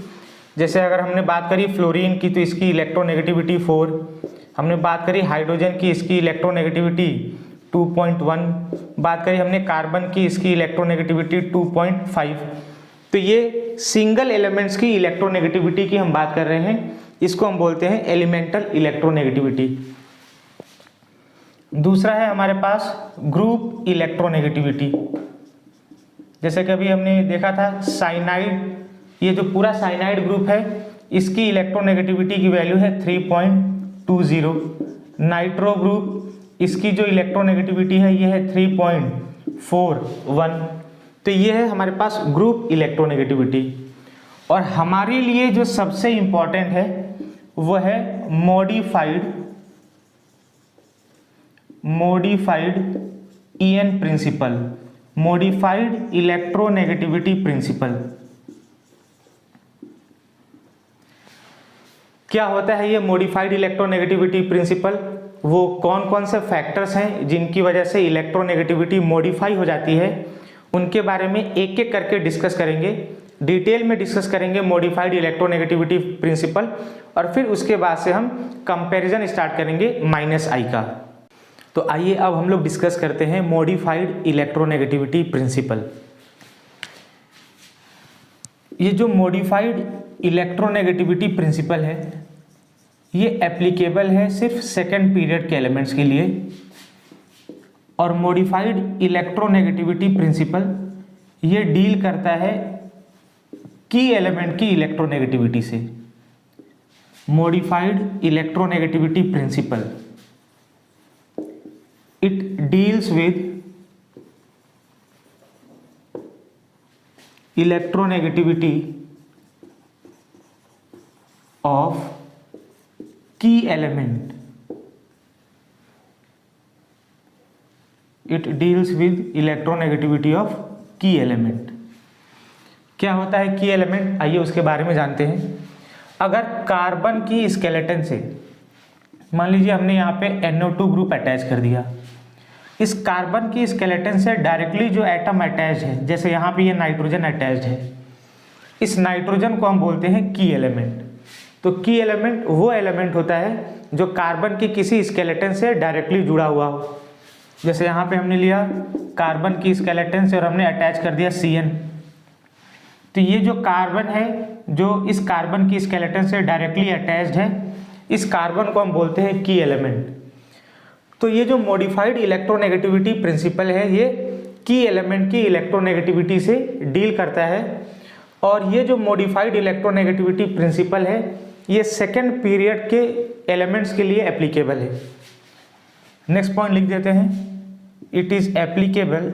जैसे अगर हमने बात करी फ्लोरीन की, तो इसकी इलेक्ट्रोनेगेटिविटी 4, हमने बात करी हाइड्रोजन की, इसकी इलेक्ट्रोनेगेटिविटी 2.1, बात करी हमने कार्बन की, इसकी इलेक्ट्रोनेगेटिविटी 2.5। तो ये सिंगल एलिमेंट्स की इलेक्ट्रोनेगेटिविटी की हम बात कर रहे हैं, इसको हम बोलते हैं एलिमेंटल इलेक्ट्रोनेगेटिविटी। दूसरा है हमारे पास ग्रुप इलेक्ट्रोनेगेटिविटी। जैसे कि अभी हमने देखा था साइनाइड, ये जो पूरा साइनाइड ग्रुप है, इसकी इलेक्ट्रोनेगेटिविटी की वैल्यू है 3.20। नाइट्रो ग्रुप, इसकी जो इलेक्ट्रोनेगेटिविटी है ये है 3.41। तो ये है हमारे पास ग्रुप इलेक्ट्रोनेगेटिविटी। और हमारे लिए जो सबसे इम्पॉर्टेंट है वो है modified EN principle, modified electronegativity principle. क्या होता है ये मॉडिफाइड इलेक्ट्रोनेगेटिविटी प्रिंसिपल? वो कौन कौन से फैक्टर्स हैं जिनकी वजह से इलेक्ट्रोनेगेटिविटी मॉडिफाई हो जाती है, उनके बारे में एक एक करके डिस्कस करेंगे, डिटेल में डिस्कस करेंगे मॉडिफाइड इलेक्ट्रोनेगेटिविटी प्रिंसिपल। और फिर उसके बाद से हम कंपैरिजन स्टार्ट करेंगे -I का। तो आइए अब हम लोग डिस्कस करते हैं मॉडिफाइड इलेक्ट्रोनेगेटिविटी प्रिंसिपल। ये जो मॉडिफाइड इलेक्ट्रोनेगेटिविटी प्रिंसिपल है, ये एप्लीकेबल है सिर्फ सेकेंड पीरियड के एलिमेंट्स के लिए। और मॉडिफाइड इलेक्ट्रोनेगेटिविटी प्रिंसिपल ये डील करता है की एलिमेंट की इलेक्ट्रोनेगेटिविटी से। Modified electronegativity principle, it deals with electronegativity of key element. It deals with electronegativity of key element. क्या होता है की एलिमेंट? आइए उसके बारे में जानते हैं। अगर कार्बन की स्केलेटन से मान लीजिए हमने यहाँ पे NO2 ग्रुप अटैच कर दिया, इस कार्बन की स्केलेटन से डायरेक्टली जो एटम अटैच है, जैसे यहाँ पे ये नाइट्रोजन अटैच्ड है, इस नाइट्रोजन को हम बोलते हैं की एलिमेंट। तो की एलिमेंट वो एलिमेंट होता है जो कार्बन की किसी स्केलेटन से डायरेक्टली जुड़ा हुआ हो। जैसे यहाँ पे हमने लिया कार्बन की स्केलेटन से और हमने अटैच कर दिया CN, तो ये जो कार्बन है जो इस कार्बन की स्केलेटन से डायरेक्टली अटैच्ड है, इस कार्बन को हम बोलते हैं की एलिमेंट। तो ये जो मॉडिफाइड इलेक्ट्रोनेगेटिविटी प्रिंसिपल है, ये की एलिमेंट की इलेक्ट्रोनेगेटिविटी से डील करता है। और ये जो मॉडिफाइड इलेक्ट्रोनेगेटिविटी प्रिंसिपल है ये सेकेंड पीरियड के एलिमेंट्स के लिए एप्लीकेबल है। नेक्स्ट पॉइंट लिख देते हैं, it is applicable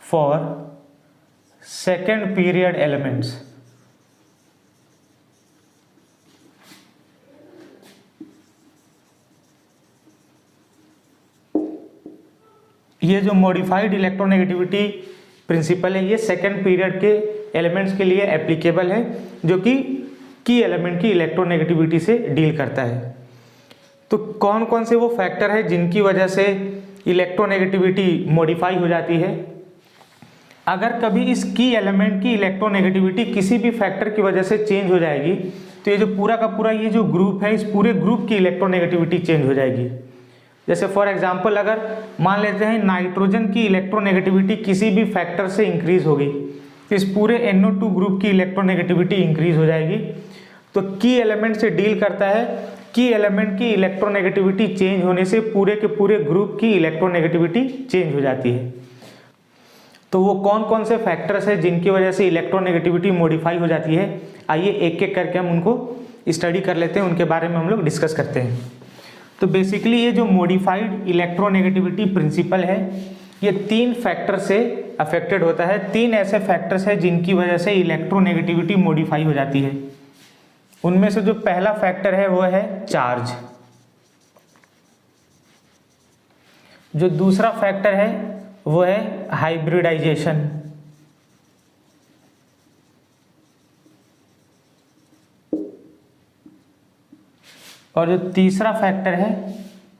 for second period elements. ये जो मॉडिफाइड इलेक्ट्रोनेगेटिविटी प्रिंसिपल है ये सेकेंड पीरियड के एलिमेंट्स के लिए एप्लीकेबल है, जो कि की एलिमेंट की इलेक्ट्रोनेगेटिविटी से डील करता है। तो कौन कौन से वो फैक्टर है जिनकी वजह से इलेक्ट्रोनेगेटिविटी मॉडिफाई हो जाती है। अगर कभी इस की एलिमेंट की इलेक्ट्रोनेगेटिविटी किसी भी फैक्टर की वजह से चेंज हो जाएगी तो ये जो पूरा का पूरा ये जो ग्रुप है इस पूरे ग्रुप की इलेक्ट्रोनेगेटिविटी चेंज हो जाएगी। जैसे फॉर एग्जांपल अगर मान लेते हैं नाइट्रोजन की इलेक्ट्रोनेगेटिविटी किसी भी फैक्टर से इंक्रीज होगी तो इस पूरे NO2 ग्रुप की इलेक्ट्रोनेगेटिविटी इंक्रीज हो जाएगी। तो की एलिमेंट से डील करता है, की एलिमेंट की इलेक्ट्रोनेगेटिविटी चेंज होने से पूरे के पूरे ग्रुप की इलेक्ट्रोनेगेटिविटी चेंज हो जाती है। तो वो कौन कौन से फैक्टर्स हैं जिनकी वजह से इलेक्ट्रोनेगेटिविटी मॉडिफाई हो जाती है, आइए एक एक करके हम उनको स्टडी कर लेते हैं, उनके बारे में हम लोग डिस्कस करते हैं। तो बेसिकली ये जो मॉडिफाइड इलेक्ट्रोनेगेटिविटी प्रिंसिपल है ये 3 फैक्टर से अफेक्टेड होता है। 3 ऐसे फैक्टर्स हैं जिनकी वजह से इलेक्ट्रोनेगेटिविटी मॉडिफाई हो जाती है। उनमें से जो पहला फैक्टर है वो है चार्ज, जो दूसरा फैक्टर है वो है हाइब्रिडाइजेशन, और जो तीसरा फैक्टर है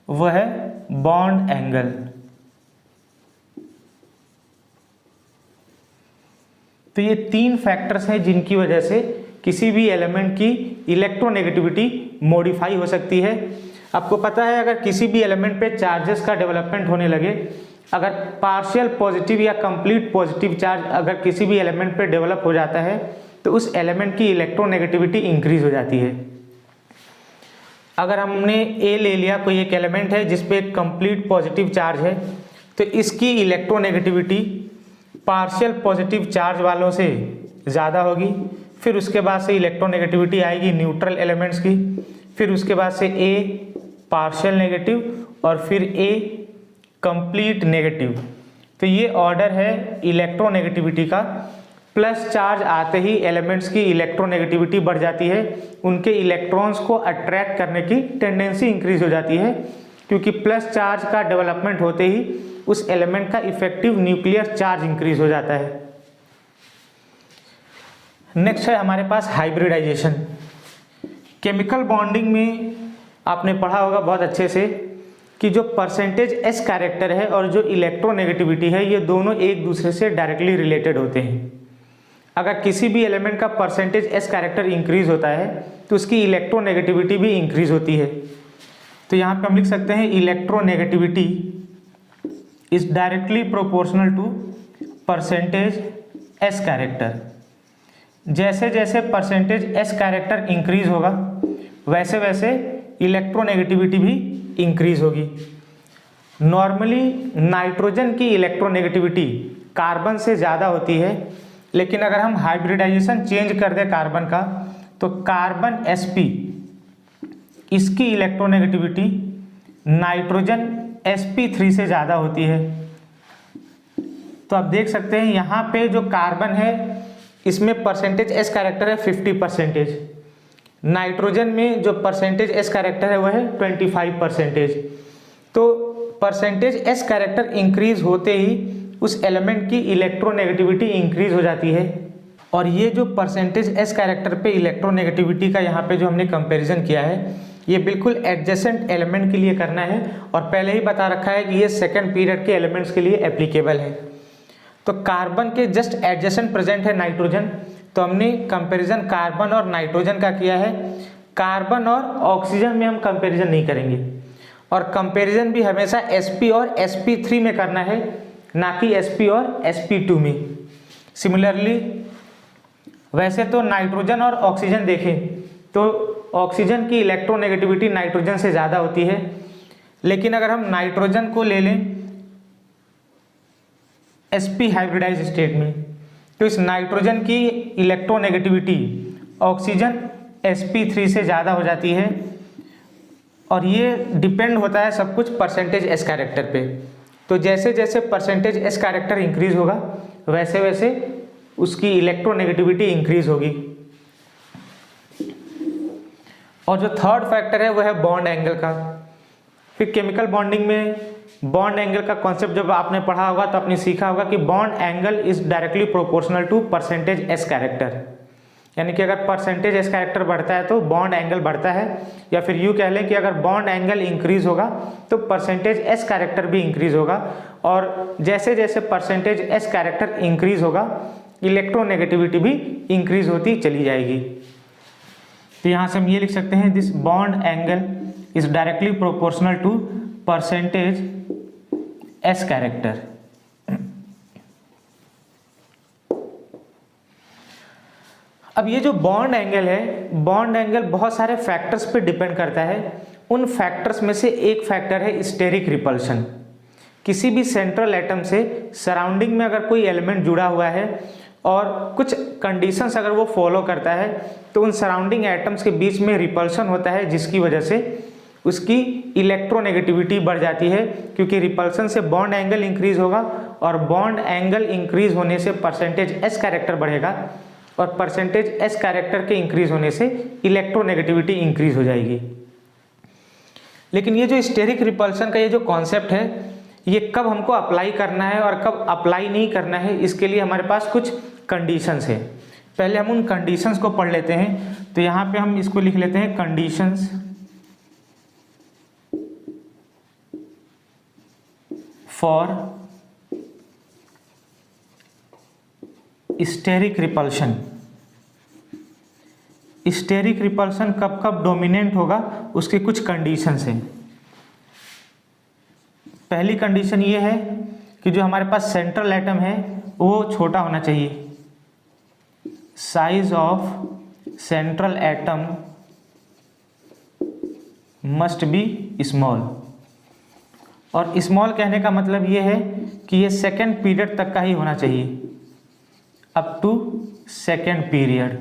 वो है बॉन्ड एंगल। तो ये 3 फैक्टर्स हैं जिनकी वजह से किसी भी एलिमेंट की इलेक्ट्रोनेगेटिविटी मॉडिफाई हो सकती है। आपको पता है अगर किसी भी एलिमेंट पे चार्जेस का डेवलपमेंट होने लगे, अगर पार्शियल पॉजिटिव या कंप्लीट पॉजिटिव चार्ज अगर किसी भी एलिमेंट पे डेवलप हो जाता है तो उस एलिमेंट की इलेक्ट्रोनेगेटिविटी इंक्रीज हो जाती है। अगर हमने ए ले लिया, कोई एक एलिमेंट है जिस पे एक कंप्लीट पॉजिटिव चार्ज है तो इसकी इलेक्ट्रोनेगेटिविटी पार्शियल पॉजिटिव चार्ज वालों से ज़्यादा होगी। फिर उसके बाद से इलेक्ट्रोनेगेटिविटी आएगी न्यूट्रल एलिमेंट्स की, फिर उसके बाद से ए पार्शियल नेगेटिव और फिर ए कंप्लीट नेगेटिव। तो ये ऑर्डर है इलेक्ट्रोनेगेटिविटी का। प्लस चार्ज आते ही एलिमेंट्स की इलेक्ट्रोनेगेटिविटी बढ़ जाती है, उनके इलेक्ट्रॉन्स को अट्रैक्ट करने की टेंडेंसी इंक्रीज हो जाती है, क्योंकि प्लस चार्ज का डेवलपमेंट होते ही उस एलिमेंट का इफेक्टिव न्यूक्लियर चार्ज इंक्रीज हो जाता है। नेक्स्ट है हमारे पास हाइब्रिडाइजेशन। केमिकल बॉन्डिंग में आपने पढ़ा होगा बहुत अच्छे से कि जो परसेंटेज एस कैरेक्टर है और जो इलेक्ट्रोनेगेटिविटी है ये दोनों एक दूसरे से डायरेक्टली रिलेटेड होते हैं। अगर किसी भी एलिमेंट का परसेंटेज एस कैरेक्टर इंक्रीज होता है तो उसकी इलेक्ट्रोनेगेटिविटी भी इंक्रीज होती है। तो यहाँ पे हम लिख सकते हैं electronegativity is directly proportional to percentage s character. जैसे जैसे परसेंटेज एस कैरेक्टर इंक्रीज होगा वैसे वैसे इलेक्ट्रोनेगेटिविटी भी इंक्रीज होगी। नॉर्मली नाइट्रोजन की इलेक्ट्रोनेगेटिविटी कार्बन से ज़्यादा होती है, लेकिन अगर हम हाइब्रिडाइजेशन चेंज कर दें कार्बन का तो कार्बन sp इसकी इलेक्ट्रोनेगेटिविटी नाइट्रोजन sp3 से ज़्यादा होती है। तो आप देख सकते हैं यहाँ पे जो कार्बन है इसमें परसेंटेज एस कैरेक्टर है 50%, नाइट्रोजन में जो परसेंटेज एस कैरेक्टर है वह है 25%। तो परसेंटेज एस कैरेक्टर इंक्रीज होते ही उस एलिमेंट की इलेक्ट्रोनेगेटिविटी इंक्रीज हो जाती है। और ये जो परसेंटेज एस कैरेक्टर पे इलेक्ट्रोनेगेटिविटी का यहाँ पे जो हमने कंपैरिजन किया है ये बिल्कुल एडजेसेंट एलिमेंट के लिए करना है, और पहले ही बता रखा है कि ये सेकेंड पीरियड के एलिमेंट्स के लिए एप्लीकेबल है। तो कार्बन के जस्ट एडजेसेंट प्रेजेंट है नाइट्रोजन, तो हमने कंपैरिजन कार्बन और नाइट्रोजन का किया है। कार्बन और ऑक्सीजन में हम कंपैरिजन नहीं करेंगे, और कंपैरिजन भी हमेशा sp और sp3 में करना है, ना कि sp और sp2 में। सिमिलरली वैसे तो नाइट्रोजन और ऑक्सीजन देखें तो ऑक्सीजन की इलेक्ट्रोनेगेटिविटी नाइट्रोजन से ज़्यादा होती है, लेकिन अगर हम नाइट्रोजन को ले लें sp हाइब्रिडाइज स्टेट में, तो इस नाइट्रोजन की इलेक्ट्रोनेगेटिविटी ऑक्सीजन sp3 से ज़्यादा हो जाती है, और ये डिपेंड होता है सब कुछ परसेंटेज s कैरेक्टर पे। तो जैसे जैसे परसेंटेज s कैरेक्टर इंक्रीज होगा वैसे वैसे उसकी इलेक्ट्रोनेगेटिविटी इंक्रीज होगी। और जो थर्ड फैक्टर है वो है बॉन्ड एंगल का। फिर केमिकल बॉन्डिंग में बॉन्ड एंगल का कॉन्सेप्ट जब आपने पढ़ा होगा तो आपने सीखा होगा कि bond angle is directly proportional to percentage s character, यानी कि अगर परसेंटेज s कैरेक्टर बढ़ता है तो बॉन्ड एंगल बढ़ता है, या फिर यूँ कह लें कि अगर बॉन्ड एंगल इंक्रीज होगा तो परसेंटेज s कैरेक्टर भी इंक्रीज होगा, और जैसे जैसे परसेंटेज s कैरेक्टर इंक्रीज होगा इलेक्ट्रोनेगेटिविटी भी इंक्रीज होती चली जाएगी। तो यहाँ से हम ये लिख सकते हैं this bond angle is directly proportional to percentage s character. अब ये जो बॉन्ड एंगल है, बॉन्ड एंगल बहुत सारे फैक्टर्स पे डिपेंड करता है। उन फैक्टर्स में से एक फैक्टर है स्टेरिक रिपल्शन। किसी भी सेंट्रल एटम से सराउंडिंग में अगर कोई एलिमेंट जुड़ा हुआ है और कुछ कंडीशंस अगर वो फॉलो करता है तो उन सराउंडिंग एटम्स के बीच में रिपल्शन होता है, जिसकी वजह से उसकी इलेक्ट्रोनेगेटिविटी बढ़ जाती है, क्योंकि रिपल्शन से बॉन्ड एंगल इंक्रीज होगा और बॉन्ड एंगल इंक्रीज होने से परसेंटेज s कैरेक्टर बढ़ेगा, और परसेंटेज s कैरेक्टर के इंक्रीज होने से इलेक्ट्रोनेगेटिविटी इंक्रीज हो जाएगी। लेकिन ये जो स्टेरिक रिपल्शन का ये जो कॉन्सेप्ट है, ये कब हमको अप्लाई करना है और कब अप्लाई नहीं करना है, इसके लिए हमारे पास कुछ कंडीशंस है। पहले हम उन कंडीशंस को पढ़ लेते हैं। तो यहाँ पे हम इसको लिख लेते हैं conditions for steric repulsion. Steric repulsion कब कब डोमिनेंट होगा उसके कुछ कंडीशंस हैं। पहली कंडीशन ये है कि जो हमारे पास सेंट्रल एटम है वो छोटा होना चाहिए। Size of central atom must B small. और स्मॉल कहने का मतलब ये है कि ये सेकेंड पीरियड तक का ही होना चाहिए, up to second period.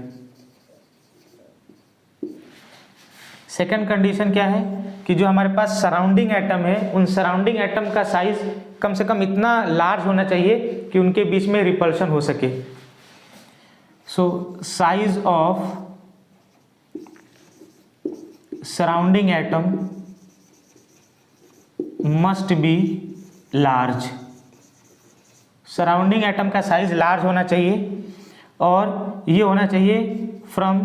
Second condition क्या है कि जो हमारे पास सराउंडिंग एटम है उन सराउंडिंग एटम का साइज कम से कम इतना लार्ज होना चाहिए कि उनके बीच में रिपल्शन हो सके। So size of surrounding atom must be large. Surrounding atom का साइज लार्ज होना चाहिए और ये होना चाहिए from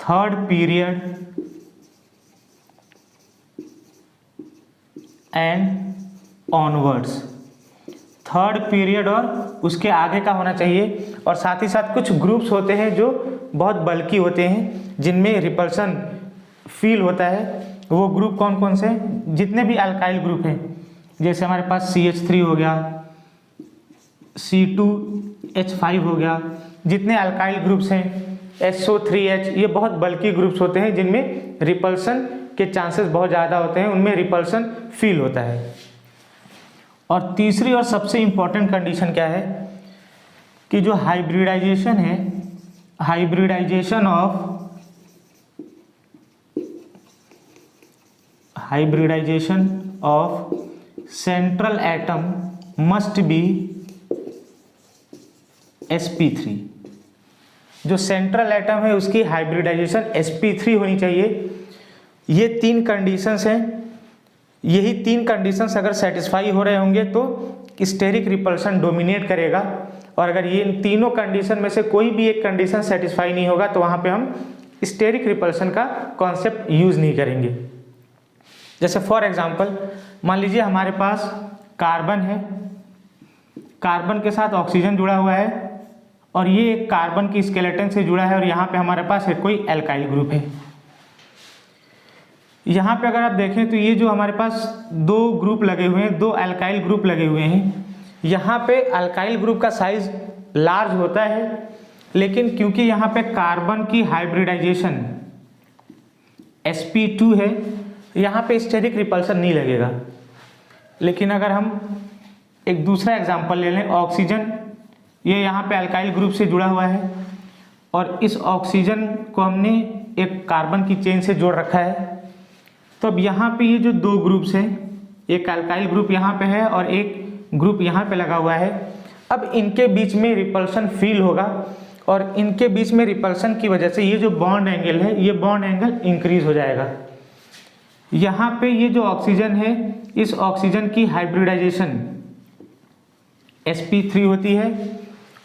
third period and onwards. Third period और उसके आगे का होना चाहिए। और साथ ही साथ कुछ ग्रुप्स होते हैं जो बहुत बल्की होते हैं, जिनमें रिपल्सन फील होता है। वो ग्रुप कौन कौन से हैं? जितने भी अल्काइल ग्रुप हैं, जैसे हमारे पास CH3 हो गया, C2H5 हो गया, जितने अल्काइल ग्रुप्स हैं, SO3H, ये बहुत बल्की ग्रुप्स होते हैं जिनमें रिपल्सन के चांसेस बहुत ज़्यादा होते हैं, उनमें रिपल्सन फील होता है। और तीसरी और सबसे इम्पॉर्टेंट कंडीशन क्या है कि जो हाइब्रिडाइजेशन है, hybridisation of central atom must be sp3। जो सेंट्रल एटम है उसकी हाइब्रिडाइजेशन sp3 होनी चाहिए। ये तीन कंडीशंस हैं। यही तीन कंडीशंस अगर सेटिस्फाई हो रहे होंगे तो स्टेरिक रिपल्शन डोमिनेट करेगा, और अगर ये तीनों कंडीशन में से कोई भी एक कंडीशन सेटिस्फाई नहीं होगा तो वहाँ पे हम स्टेरिक रिपल्शन का कॉन्सेप्ट यूज़ नहीं करेंगे। जैसे फॉर एग्जांपल मान लीजिए हमारे पास कार्बन है, कार्बन के साथ ऑक्सीजन जुड़ा हुआ है और ये कार्बन की स्केलेटन से जुड़ा है, और यहाँ पे हमारे पास है कोई एल्काइल ग्रुप है। यहाँ पे अगर आप देखें तो ये जो हमारे पास दो ग्रुप लगे हुए हैं, दो अल्काइल ग्रुप लगे हुए हैं, यहाँ पे अल्काइल ग्रुप का साइज लार्ज होता है, लेकिन क्योंकि यहाँ पे कार्बन की हाइब्रिडाइजेशन sp2 है, यहाँ पे स्टेरिक रिपल्सन नहीं लगेगा। लेकिन अगर हम एक दूसरा एग्जांपल ले लें, ऑक्सीजन, ये यहाँ पे अल्काइल ग्रुप से जुड़ा हुआ है और इस ऑक्सीजन को हमने एक कार्बन की चेन से जोड़ रखा है। तो अब यहाँ पे ये जो दो ग्रुप्स हैं, एक अल्काइल ग्रुप यहाँ पे है और एक ग्रुप यहाँ पे लगा हुआ है। अब इनके बीच में रिपल्सन फील होगा और इनके बीच में रिपल्सन की वजह से ये जो बॉन्ड एंगल है, ये बॉन्ड एंगल इंक्रीज हो जाएगा। यहाँ पे ये जो ऑक्सीजन है, इस ऑक्सीजन की हाइब्रिडाइजेशन sp3 होती है।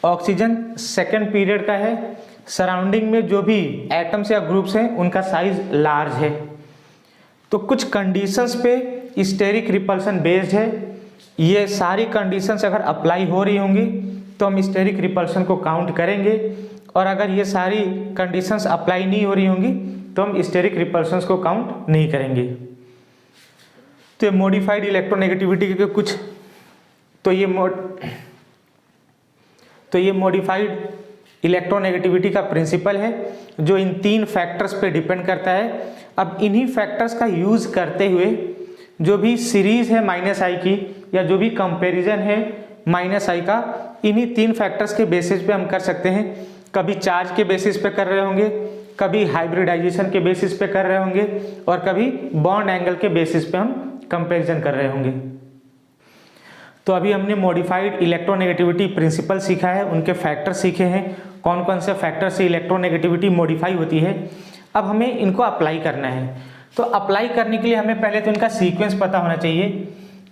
ऑक्सीजन सेकेंड पीरियड का है, सराउंडिंग में जो भी एटम्स या ग्रुप्स हैं उनका साइज लार्ज है। तो कुछ कंडीशंस पे स्टेरिक रिपल्सन बेस्ड है। ये सारी कंडीशंस अगर अप्लाई हो रही होंगी तो हम स्टेरिक रिपल्सन को काउंट करेंगे, और अगर ये सारी कंडीशंस अप्लाई नहीं हो रही होंगी तो हम स्टेरिक रिपल्सन को काउंट नहीं करेंगे। तो ये मॉडिफाइड इलेक्ट्रोनेगेटिविटी के कुछ, तो ये मॉडिफाइड इलेक्ट्रोनेगेटिविटी का प्रिंसिपल है जो इन तीन फैक्टर्स पे डिपेंड करता है। अब इन्हीं फैक्टर्स का यूज करते हुए जो भी सीरीज है -i की या जो भी कंपैरिजन है -i का, इन्हीं तीन फैक्टर्स के बेसिस पे हम कर सकते हैं। कभी चार्ज के बेसिस पे कर रहे होंगे, कभी हाइब्रिडाइजेशन के बेसिस पे कर रहे होंगे और कभी बॉन्ड एंगल के बेसिस पे हम कंपैरिजन कर रहे होंगे। तो अभी हमने मॉडिफाइड इलेक्ट्रोनेगेटिविटी प्रिंसिपल सीखा है, उनके फैक्टर सीखे हैं, कौन कौन से फैक्टर से इलेक्ट्रोनेगेटिविटी मॉडिफाई होती है। अब हमें इनको अप्लाई करना है। तो अप्लाई करने के लिए हमें पहले तो इनका सीक्वेंस पता होना चाहिए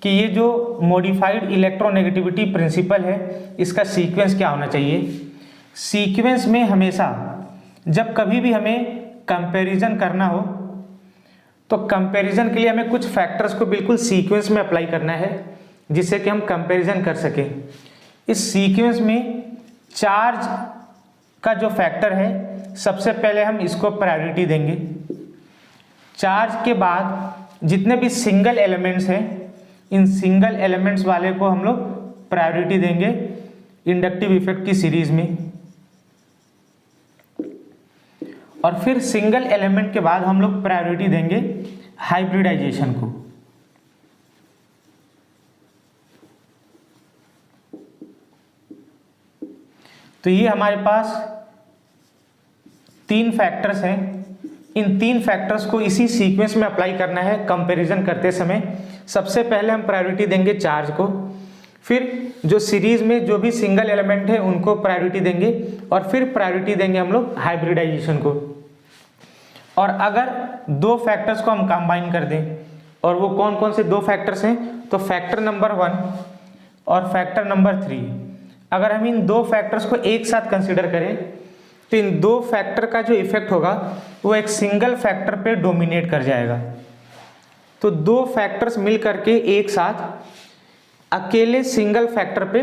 कि ये जो मॉडिफाइड इलेक्ट्रोनेगेटिविटी प्रिंसिपल है इसका सीक्वेंस क्या होना चाहिए। सीक्वेंस में हमेशा जब कभी भी हमें कंपैरिजन करना हो तो कंपैरिजन के लिए हमें कुछ फैक्टर्स को बिल्कुल सीक्वेंस में अप्लाई करना है जिससे कि हम कंपैरिजन कर सकें। इस सीक्वेंस में चार्ज का जो फैक्टर है, सबसे पहले हम इसको प्रायोरिटी देंगे। चार्ज के बाद जितने भी सिंगल एलिमेंट्स हैं, इन सिंगल एलिमेंट्स वाले को हम लोग प्रायोरिटी देंगे इंडक्टिव इफेक्ट की सीरीज में। और फिर सिंगल एलिमेंट के बाद हम लोग प्रायोरिटी देंगे हाइब्रिडाइजेशन को। तो ये हमारे पास तीन फैक्टर्स हैं। इन तीन फैक्टर्स को इसी सीक्वेंस में अप्लाई करना है कंपैरिजन करते समय। सबसे पहले हम प्रायोरिटी देंगे चार्ज को, फिर जो सीरीज में जो भी सिंगल एलिमेंट है उनको प्रायोरिटी देंगे और फिर प्रायोरिटी देंगे हम लोग हाइब्रिडाइजेशन को। और अगर दो फैक्टर्स को हम कंबाइन कर दें, और वो कौन कौन से दो फैक्टर्स हैं, तो फैक्टर नंबर 1 और फैक्टर नंबर 3, अगर हम इन दो फैक्टर्स को एक साथ कंसीडर करें तो इन दो फैक्टर का जो इफेक्ट होगा वो एक सिंगल फैक्टर पे डोमिनेट कर जाएगा। तो दो फैक्टर्स मिल करके एक साथ अकेले सिंगल फैक्टर पे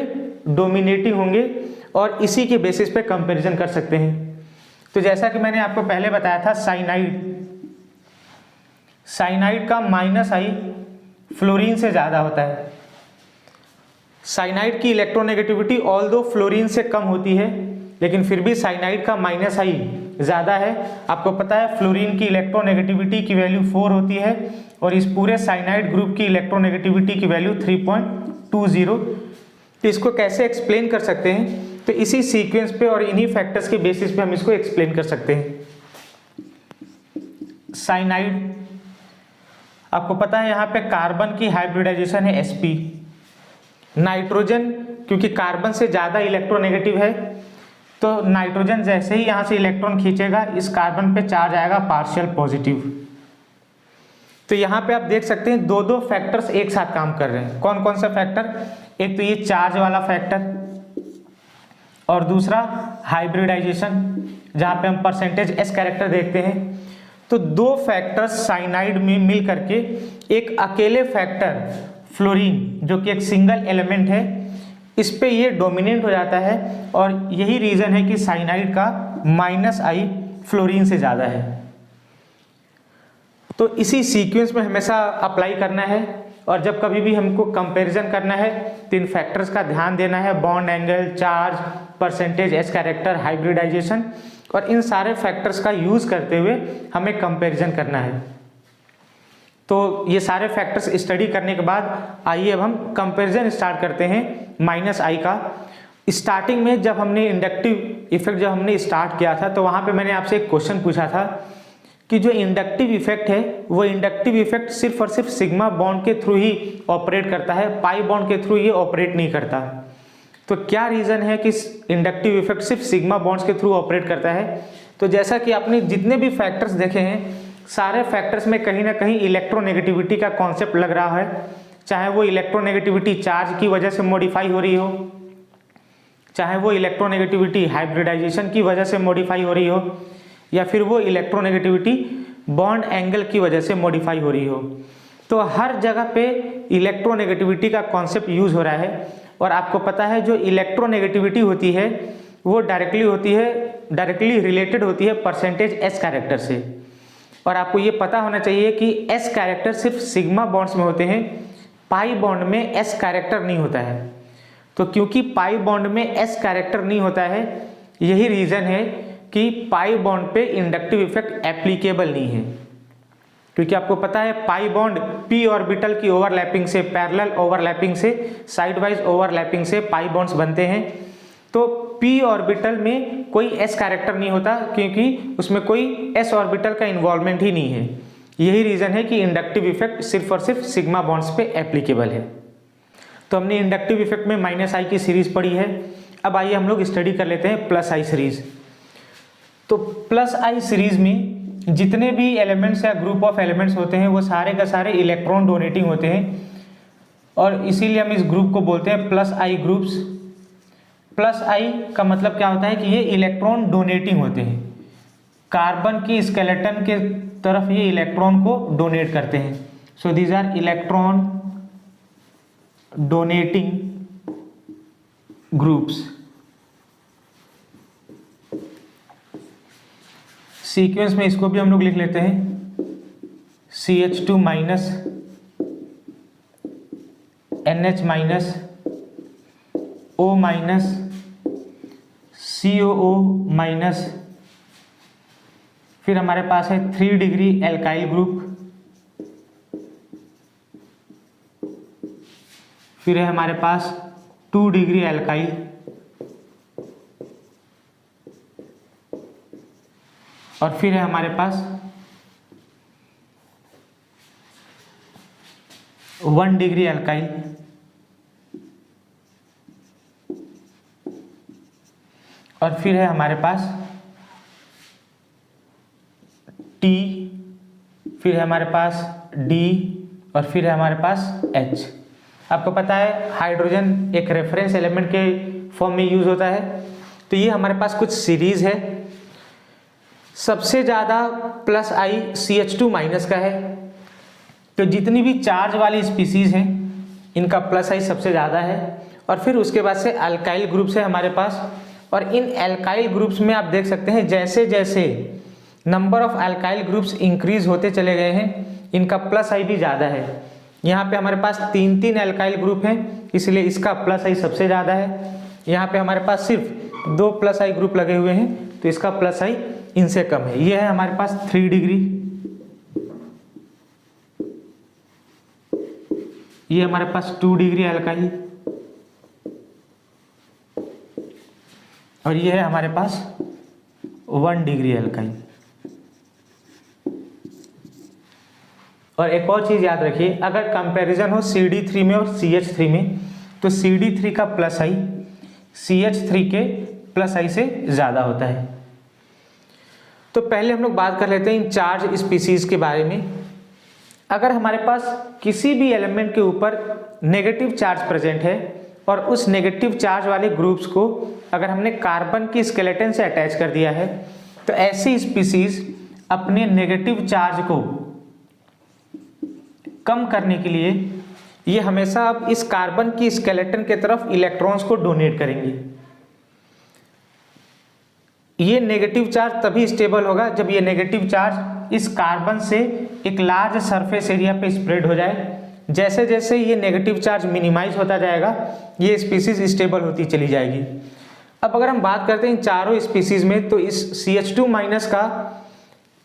डोमिनेटिंग होंगे और इसी के बेसिस पे कंपैरिजन कर सकते हैं। तो जैसा कि मैंने आपको पहले बताया था, साइनाइड का -i फ्लोरीन से ज़्यादा होता है। साइनाइड की इलेक्ट्रोनेगेटिविटी ऑल्दो फ्लोरीन से कम होती है, लेकिन फिर भी साइनाइड का -i ज़्यादा है। आपको पता है फ्लोरीन की इलेक्ट्रोनेगेटिविटी की वैल्यू 4 होती है और इस पूरे साइनाइड ग्रुप की इलेक्ट्रोनेगेटिविटी की वैल्यू 3.20। तो इसको कैसे एक्सप्लेन कर सकते हैं, तो इसी सीक्वेंस पे और इन्हीं फैक्टर्स के बेसिस पे हम इसको एक्सप्लेन कर सकते हैं। साइनाइड, आपको पता है यहाँ पे कार्बन की हाइब्रिडाइजेशन है sp। नाइट्रोजन क्योंकि कार्बन से ज़्यादा इलेक्ट्रोनेगेटिव है, तो नाइट्रोजन जैसे ही यहाँ से इलेक्ट्रॉन खींचेगा इस कार्बन पे चार्ज आएगा पार्शियल पॉजिटिव। तो यहाँ पे आप देख सकते हैं दो दो फैक्टर्स एक साथ काम कर रहे हैं। कौन कौन सा फैक्टर, एक तो ये चार्ज वाला फैक्टर और दूसरा हाइब्रिडाइजेशन जहाँ पे हम परसेंटेज s कैरेक्टर देखते हैं। तो दो फैक्टर्स साइनाइड में मिल करके एक अकेले फैक्टर फ्लोरीन जो कि एक सिंगल एलिमेंट है, इस पे ये डोमिनेंट हो जाता है और यही रीज़न है कि साइनाइड का -i फ्लोरीन से ज़्यादा है। तो इसी सीक्वेंस में हमेशा अप्लाई करना है और जब कभी भी हमको कंपैरिजन करना है तो इन फैक्टर्स का ध्यान देना है, bond angle, charge, percentage s character, hybridisation, और इन सारे फैक्टर्स का यूज़ करते हुए हमें कंपैरिजन करना है। तो ये सारे फैक्टर्स स्टडी करने के बाद आइए अब हम कंपैरिजन स्टार्ट करते हैं माइनस आई का। स्टार्टिंग में जब हमने इंडक्टिव इफेक्ट जब हमने स्टार्ट किया था तो वहाँ पे मैंने आपसे एक क्वेश्चन पूछा था कि जो इंडक्टिव इफेक्ट है वो इंडक्टिव इफेक्ट सिर्फ और सिर्फ सिग्मा बॉन्ड के थ्रू ही ऑपरेट करता है, पाई बॉन्ड के थ्रू ये ऑपरेट नहीं करता। तो क्या रीज़न है कि इंडक्टिव इफेक्ट सिर्फ सिग्मा बॉन्ड्स के थ्रू ऑपरेट करता है? तो जैसा कि आपने जितने भी फैक्टर्स देखे हैं सारे फैक्टर्स में कहीं ना कहीं इलेक्ट्रोनेगेटिविटी का कॉन्सेप्ट लग रहा है, चाहे वो इलेक्ट्रोनेगेटिविटी चार्ज की वजह से मॉडिफाई हो रही हो, चाहे वो इलेक्ट्रोनेगेटिविटी हाइब्रिडाइजेशन की वजह से मॉडिफाई हो रही हो, या फिर वो इलेक्ट्रोनेगेटिविटी बॉन्ड एंगल की वजह से मॉडिफाई हो रही हो। तो हर जगह पे इलेक्ट्रोनेगेटिविटी का कॉन्सेप्ट यूज हो रहा है। और आपको पता है जो इलेक्ट्रोनेगेटिविटी होती है वो डायरेक्टली रिलेटेड होती है परसेंटेज एस कैरेक्टर से। और आपको ये पता होना चाहिए कि एस कैरेक्टर सिर्फ सिग्मा बॉन्ड्स में होते हैं, पाई बॉन्ड में एस कैरेक्टर नहीं होता है। तो क्योंकि पाई बॉन्ड में एस कैरेक्टर नहीं होता है यही रीज़न है कि पाई बॉन्ड पे इंडक्टिव इफेक्ट एप्लीकेबल नहीं है। क्योंकि आपको पता है पाई बॉन्ड पी ऑर्बिटल की ओवरलैपिंग से, पैरेलल ओवरलैपिंग से, साइड वाइज ओवरलैपिंग से पाई बॉन्ड्स बनते हैं। तो पी ऑर्बिटल में कोई एस कैरेक्टर नहीं होता क्योंकि उसमें कोई एस ऑर्बिटल का इन्वॉल्वमेंट ही नहीं है। यही रीज़न है कि इंडक्टिव इफेक्ट सिर्फ और सिर्फ सिग्मा बॉन्ड्स पे एप्लीकेबल है। तो हमने इंडक्टिव इफेक्ट में माइनस आई की सीरीज पढ़ी है। अब आइए हम लोग स्टडी कर लेते हैं प्लस आई सीरीज। तो प्लस आई सीरीज में जितने भी एलिमेंट्स या ग्रुप ऑफ एलिमेंट्स होते हैं वो सारे का सारे इलेक्ट्रॉन डोनेटिंग होते हैं और इसीलिए हम इस ग्रुप को बोलते हैं प्लस आई ग्रुप्स। प्लस आई का मतलब क्या होता है कि ये इलेक्ट्रॉन डोनेटिंग होते हैं, कार्बन की स्केलेटन के तरफ ये इलेक्ट्रॉन को डोनेट करते हैं। So these are electron donating groups. Sequence में इसको भी हम लोग लिख लेते हैं CH2 minus NH minus O minus COO minus, फिर हमारे पास है 3 डिग्री एल्काइल ग्रुप, फिर है हमारे पास 2 डिग्री एल्काइल, और फिर है हमारे पास 1 डिग्री एल्काइल, और फिर है हमारे पास T, फिर है हमारे पास D, और फिर है हमारे पास H। आपको पता है हाइड्रोजन एक रेफरेंस एलिमेंट के फॉर्म में यूज होता है। तो ये हमारे पास कुछ सीरीज है। सबसे ज़्यादा प्लस आई CH2 माइनस का है। तो जितनी भी चार्ज वाली स्पीसीज हैं इनका प्लस आई सबसे ज़्यादा है। और फिर उसके बाद से अल्काइल ग्रुप्स है हमारे पास, और इन अल्काइल ग्रुप्स में आप देख सकते हैं जैसे जैसे number of alkyl groups increase होते चले गए हैं इनका प्लस आई भी ज़्यादा है। यहाँ पे हमारे पास 3 अल्काइल ग्रुप हैं इसलिए इसका प्लस आई सबसे ज़्यादा है। यहाँ पे हमारे पास सिर्फ 2 प्लस आई ग्रुप लगे हुए हैं तो इसका प्लस आई इनसे कम है। ये है हमारे पास 3 डिग्री, ये हमारे पास 2 डिग्री एल्काइल, और ये है हमारे पास 1 डिग्री एल्काइल। और एक और चीज़ याद रखिए, अगर कंपैरिजन हो CD3 में और CH3 में तो CD3 का प्लस आई CH3 के प्लस आई से ज़्यादा होता है। तो पहले हम लोग बात कर लेते हैं इन चार्ज स्पीसीज के बारे में। अगर हमारे पास किसी भी एलिमेंट के ऊपर नेगेटिव चार्ज प्रेजेंट है और उस नेगेटिव चार्ज वाले ग्रुप्स को अगर हमने कार्बन की स्केलेटन से अटैच कर दिया है तो ऐसी स्पीसीज अपने नेगेटिव चार्ज को कम करने के लिए ये हमेशा अब इस कार्बन की स्केलेटन के तरफ इलेक्ट्रॉन्स को डोनेट करेंगे। ये नेगेटिव चार्ज तभी स्टेबल होगा जब ये नेगेटिव चार्ज इस कार्बन से एक लार्ज सरफेस एरिया पे स्प्रेड हो जाए। जैसे जैसे ये नेगेटिव चार्ज मिनिमाइज होता जाएगा ये स्पीसीज स्टेबल होती चली जाएगी। अब अगर हम बात करते हैं इन चारों स्पीसीज में तो इस CH2 माइनस का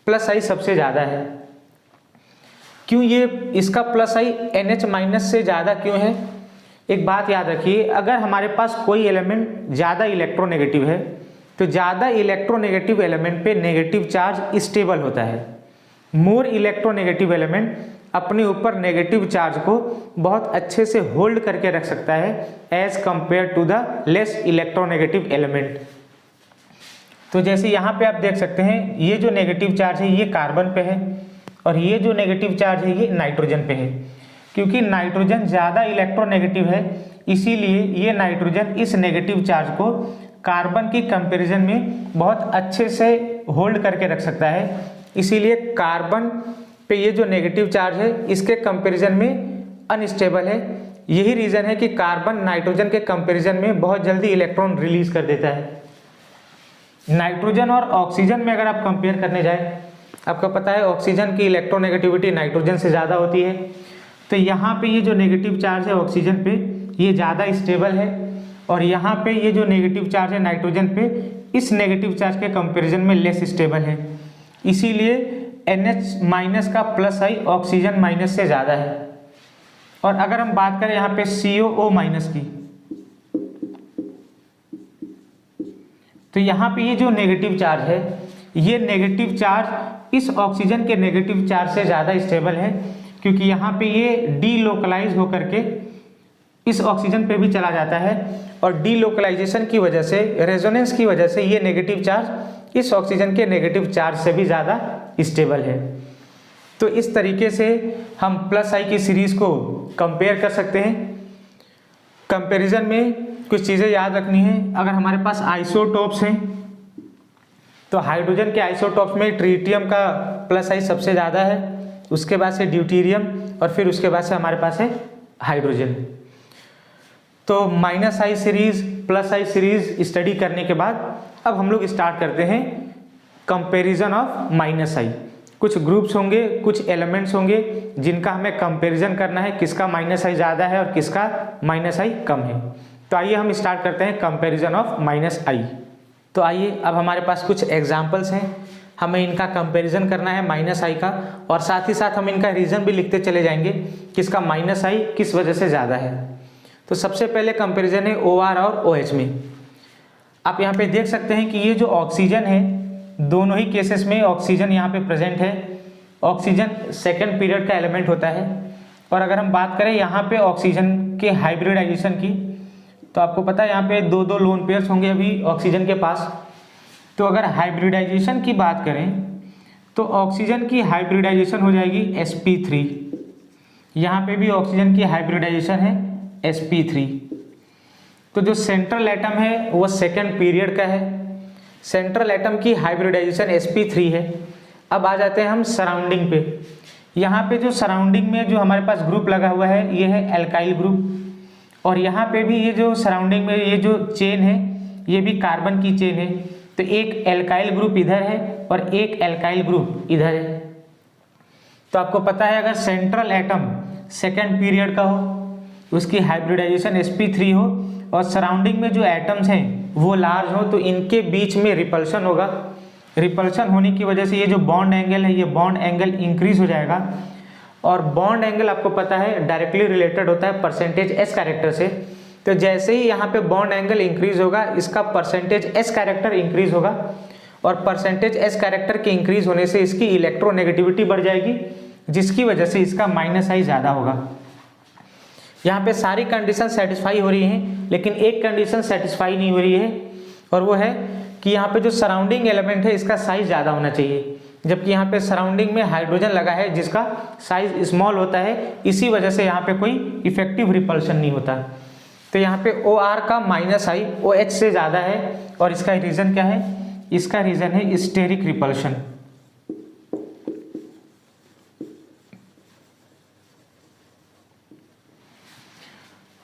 प्लस आई सबसे ज़्यादा है। क्यों ये इसका प्लस आई NH माइनस से ज़्यादा क्यों है? एक बात याद रखिए, अगर हमारे पास कोई एलिमेंट ज़्यादा इलेक्ट्रोनेगेटिव है तो ज़्यादा इलेक्ट्रोनेगेटिव एलिमेंट पे नेगेटिव चार्ज स्टेबल होता है। मोर इलेक्ट्रोनेगेटिव एलिमेंट अपने ऊपर नेगेटिव चार्ज को बहुत अच्छे से होल्ड करके रख सकता है as compare to the less electronegative element. तो जैसे यहाँ पे आप देख सकते हैं, ये जो नेगेटिव चार्ज है ये कार्बन पे है और ये जो नेगेटिव चार्ज है ये नाइट्रोजन पे है। क्योंकि नाइट्रोजन ज़्यादा इलेक्ट्रोनेगेटिव है, इसीलिए ये नाइट्रोजन इस नेगेटिव चार्ज को कार्बन की कंपैरिजन में बहुत अच्छे से होल्ड करके रख सकता है। इसीलिए कार्बन पे ये जो नेगेटिव चार्ज है इसके कंपैरिजन में अनस्टेबल है। यही रीज़न है कि कार्बन नाइट्रोजन के कंपैरिजन में बहुत जल्दी इलेक्ट्रॉन रिलीज कर देता है। नाइट्रोजन और ऑक्सीजन में अगर आप कंपेयर करने जाए, आपको पता है ऑक्सीजन की इलेक्ट्रोनेगेटिविटी नाइट्रोजन से ज़्यादा होती है। तो यहाँ पे ये जो नेगेटिव चार्ज है ऑक्सीजन पे ये ज़्यादा स्टेबल है और यहाँ पे ये जो नेगेटिव चार्ज है नाइट्रोजन पे इस नेगेटिव चार्ज के कंपैरिजन में लेस स्टेबल है। इसीलिए NH माइनस का प्लस आई ऑक्सीजन माइनस से ज़्यादा है। और अगर हम बात करें यहाँ पे COO माइनस की, तो यहाँ पे ये जो नेगेटिव चार्ज है ये नेगेटिव चार्ज इस ऑक्सीजन के नेगेटिव चार्ज से ज़्यादा स्टेबल है, क्योंकि यहाँ पे ये डीलोकलाइज होकर के इस ऑक्सीजन पे भी चला जाता है और डीलोकलाइजेशन की वजह से, रेजोनेंस की वजह से ये नेगेटिव चार्ज इस ऑक्सीजन के नेगेटिव चार्ज से भी ज़्यादा स्टेबल है। तो इस तरीके से हम प्लस आई की सीरीज़ को कंपेयर कर सकते हैं। कंपैरिजन में कुछ चीज़ें याद रखनी है। अगर हमारे पास आइसोटोप्स हैं तो हाइड्रोजन के आइसोटोप्स में ट्रिटियम का प्लस आई सबसे ज़्यादा है, उसके बाद से ड्यूटीरियम और फिर उसके बाद से हमारे पास है हाइड्रोजन। तो माइनस आई सीरीज प्लस आई सीरीज स्टडी करने के बाद अब हम लोग स्टार्ट करते हैं कंपैरिजन ऑफ माइनस आई। कुछ ग्रुप्स होंगे, कुछ एलिमेंट्स होंगे जिनका हमें कंपैरिजन करना है, किसका माइनस आई ज़्यादा है और किसका माइनस आई कम है। तो आइए हम स्टार्ट करते हैं कंपैरिजन ऑफ माइनस आई। तो आइए अब हमारे पास कुछ एग्जाम्पल्स हैं, हमें इनका कंपैरिजन करना है माइनस आई का, और साथ ही साथ हम इनका रीज़न भी लिखते चले जाएंगे किसका माइनस आई किस वजह से ज़्यादा है। तो सबसे पहले कंपैरिजन है OR और OH में। आप यहाँ पे देख सकते हैं कि ये जो ऑक्सीजन है, दोनों ही केसेस में ऑक्सीजन यहाँ पे प्रेजेंट है। ऑक्सीजन सेकंड पीरियड का एलिमेंट होता है। और अगर हम बात करें यहाँ पे ऑक्सीजन के हाइब्रिडाइजेशन की, तो आपको पता है यहाँ पे दो दो लोन पेयर्स होंगे अभी ऑक्सीजन के पास। तो अगर हाइब्रिडाइजेशन की बात करें तो ऑक्सीजन की हाइब्रिडाइजेशन हो जाएगी sp3। यहाँ पे भी ऑक्सीजन की हाइब्रिडाइजेशन है sp3। तो जो सेंट्रल एटम है वो सेकंड पीरियड का है, सेंट्रल एटम की हाइब्रिडाइजेशन sp3 है। अब आ जाते हैं हम सराउंडिंग पे। यहाँ पे जो सराउंडिंग में जो हमारे पास ग्रुप लगा हुआ है ये है एल्काइल ग्रुप, और यहाँ पे भी ये जो सराउंडिंग में ये जो चेन है ये भी कार्बन की चेन है। तो एक एल्काइल ग्रुप इधर है और एक एल्काइल ग्रुप इधर है। तो आपको पता है अगर सेंट्रल एटम सेकंड पीरियड का हो, उसकी हाइब्रिडाइजेशन sp3 हो और सराउंडिंग में जो एटम्स हैं वो लार्ज हो, तो इनके बीच में रिपल्शन होगा। रिपल्शन होने की वजह से ये जो बॉन्ड एंगल है ये बॉन्ड एंगल इंक्रीज हो जाएगा। और बॉन्ड एंगल आपको पता है डायरेक्टली रिलेटेड होता है परसेंटेज S कैरेक्टर से। तो जैसे ही यहाँ पे बॉन्ड एंगल इंक्रीज होगा इसका परसेंटेज S कैरेक्टर इंक्रीज होगा, और परसेंटेज S कैरेक्टर के इंक्रीज होने से इसकी इलेक्ट्रोनेगेटिविटी बढ़ जाएगी, जिसकी वजह से इसका माइनस आई ज़्यादा होगा। यहाँ पे सारी कंडीशन सेटिस्फाई हो रही हैं, लेकिन एक कंडीशन सेटिस्फाई नहीं हो रही है, और वो है कि यहाँ पे जो सराउंडिंग एलिमेंट है इसका साइज ज़्यादा होना चाहिए, जबकि यहाँ पे सराउंडिंग में हाइड्रोजन लगा है जिसका साइज स्मॉल होता है। इसी वजह से यहाँ पे कोई इफेक्टिव रिपल्शन नहीं होता। तो यहाँ पे OR का माइनस आई OH से ज़्यादा है, और इसका रीज़न क्या है? इसका रीज़न है स्टेरिक रिपल्शन।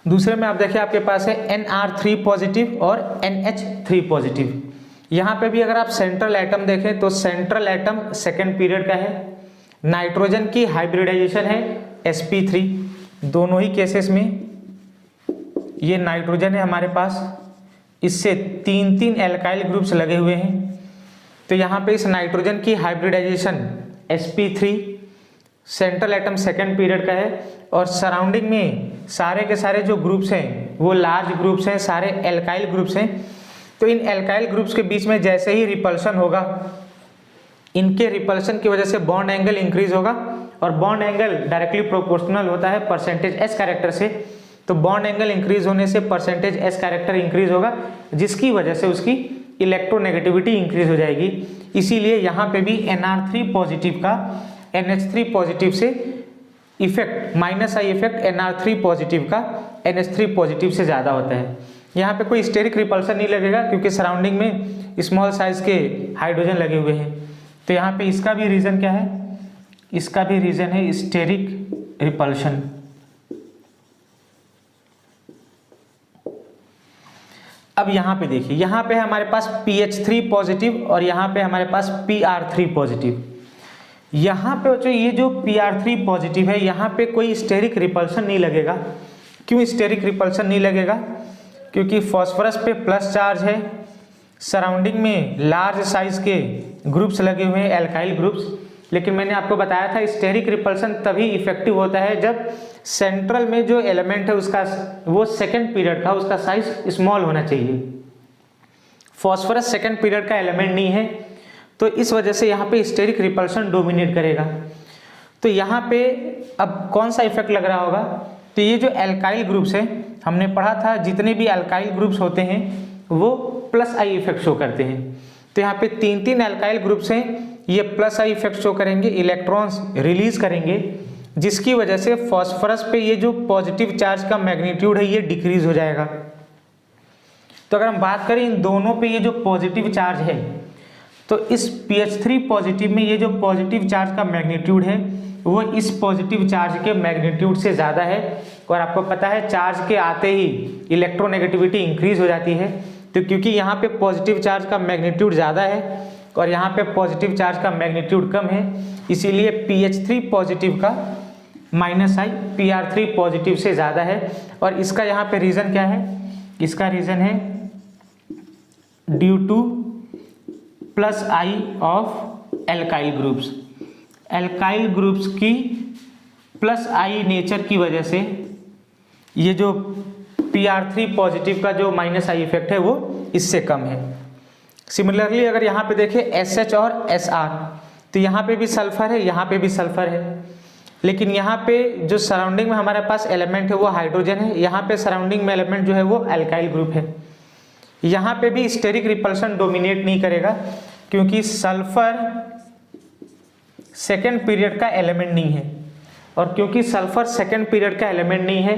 दूसरे में आप देखिए आपके पास है NR3 पॉजिटिव और NH3 पॉजिटिव। यहाँ पे भी अगर आप सेंट्रल एटम देखें तो सेंट्रल एटम सेकंड पीरियड का है। नाइट्रोजन की हाइब्रिडाइजेशन है sp3। दोनों ही केसेस में ये नाइट्रोजन है हमारे पास, इससे तीन तीन एल्काइल ग्रुप्स लगे हुए हैं। तो यहाँ पे इस नाइट्रोजन की hybridisation sp3 central atom second period का है और सराउंडिंग में सारे के सारे जो ग्रुप्स हैं वो लार्ज ग्रुप्स हैं, सारे एल्काइल ग्रुप्स हैं। तो इन एल्काइल ग्रुप्स के बीच में जैसे ही रिपल्शन होगा, इनके रिपल्शन की वजह से बॉन्ड एंगल इंक्रीज होगा और बॉन्ड एंगल डायरेक्टली प्रोपोर्शनल होता है परसेंटेज एस कैरेक्टर से। तो बॉन्ड एंगल इंक्रीज होने से परसेंटेज एस कैरेक्टर इंक्रीज होगा, जिसकी वजह से उसकी इलेक्ट्रोनेगेटिविटी इंक्रीज हो जाएगी। इसीलिए यहाँ पे भी Nr3 पॉजिटिव का NH3 पॉजिटिव से effect minus I effect Nr3 positive का NH3 पॉजिटिव से ज़्यादा होता है। यहाँ पे कोई स्टेरिक रिपल्सन नहीं लगेगा क्योंकि सराउंडिंग में स्मॉल साइज के हाइड्रोजन लगे हुए हैं। तो यहाँ पे इसका भी रीज़न क्या है, इसका भी रीज़न है स्टेरिक रिपल्शन। अब यहाँ पे देखिए, यहाँ पे हमारे पास PH3 पॉजिटिव और यहाँ पे हमारे पास PR3 पॉजिटिव। यहाँ पे बच्चों ये जो PR3 पॉजिटिव है, यहाँ पे कोई स्टेरिक रिपल्सन नहीं लगेगा। क्यों स्टेरिक रिपल्सन नहीं लगेगा? क्योंकि फॉस्फोरस पे प्लस चार्ज है, सराउंडिंग में लार्ज साइज के ग्रुप्स लगे हुए हैं, एल्काइल ग्रुप्स। लेकिन मैंने आपको बताया था स्टेरिक रिपल्सन तभी इफेक्टिव होता है जब सेंट्रल में जो एलिमेंट है उसका वो सेकेंड पीरियड का उसका साइज स्मॉल होना चाहिए। फॉस्फोरस सेकेंड पीरियड का एलिमेंट नहीं है, तो इस वजह से यहाँ पे स्टेरिक रिपल्सन डोमिनेट करेगा। तो यहाँ पे अब कौन सा इफेक्ट लग रहा होगा? तो ये जो एल्काइल ग्रुप्स है, हमने पढ़ा था जितने भी एल्काइल ग्रुप्स होते हैं वो प्लस आई इफेक्ट शो करते हैं। तो यहाँ पे 3 एल्काइल ग्रुप्स हैं, ये प्लस आई इफेक्ट शो करेंगे, इलेक्ट्रॉन्स रिलीज करेंगे, जिसकी वजह से फॉस्फोरस पे ये जो पॉजिटिव चार्ज का मैग्नीट्यूड है ये डिक्रीज हो जाएगा। तो अगर हम बात करें इन दोनों पे ये जो पॉजिटिव चार्ज है, तो इस PH3 पॉजिटिव में ये जो पॉजिटिव चार्ज का मैग्नीट्यूड है वो इस पॉजिटिव चार्ज के मैग्नीट्यूड से ज़्यादा है। और आपको पता है चार्ज के आते ही इलेक्ट्रोनेगेटिविटी इंक्रीज हो जाती है। तो क्योंकि यहाँ पे पॉजिटिव चार्ज का मैग्नीट्यूड ज़्यादा है और यहाँ पे पॉजिटिव चार्ज का मैग्नीट्यूड कम है, इसीलिए PH3 पॉजिटिव का माइनस आई PR3 पॉजिटिव से ज़्यादा है। और इसका यहाँ पे रीज़न क्या है? इसका रीज़न है due two plus I of alkyl groups. Alkyl groups की प्लस आई नेचर की वजह से ये जो PR3 पॉजिटिव का जो माइनस आई इफेक्ट है वो इससे कम है। सिमिलरली अगर यहाँ पे देखें SH और SR, तो यहाँ पे भी सल्फर है, यहाँ पे भी सल्फर है, लेकिन यहाँ पे जो सराउंडिंग में हमारे पास एलिमेंट है वो हाइड्रोजन है, यहाँ पे सराउंडिंग में एलिमेंट जो है वो एल्काइल ग्रुप है। यहाँ पे भी स्टेरिक रिपल्सन डोमिनेट नहीं करेगा क्योंकि सल्फर सेकेंड पीरियड का एलिमेंट नहीं है। और क्योंकि सल्फर सेकेंड पीरियड का एलिमेंट नहीं है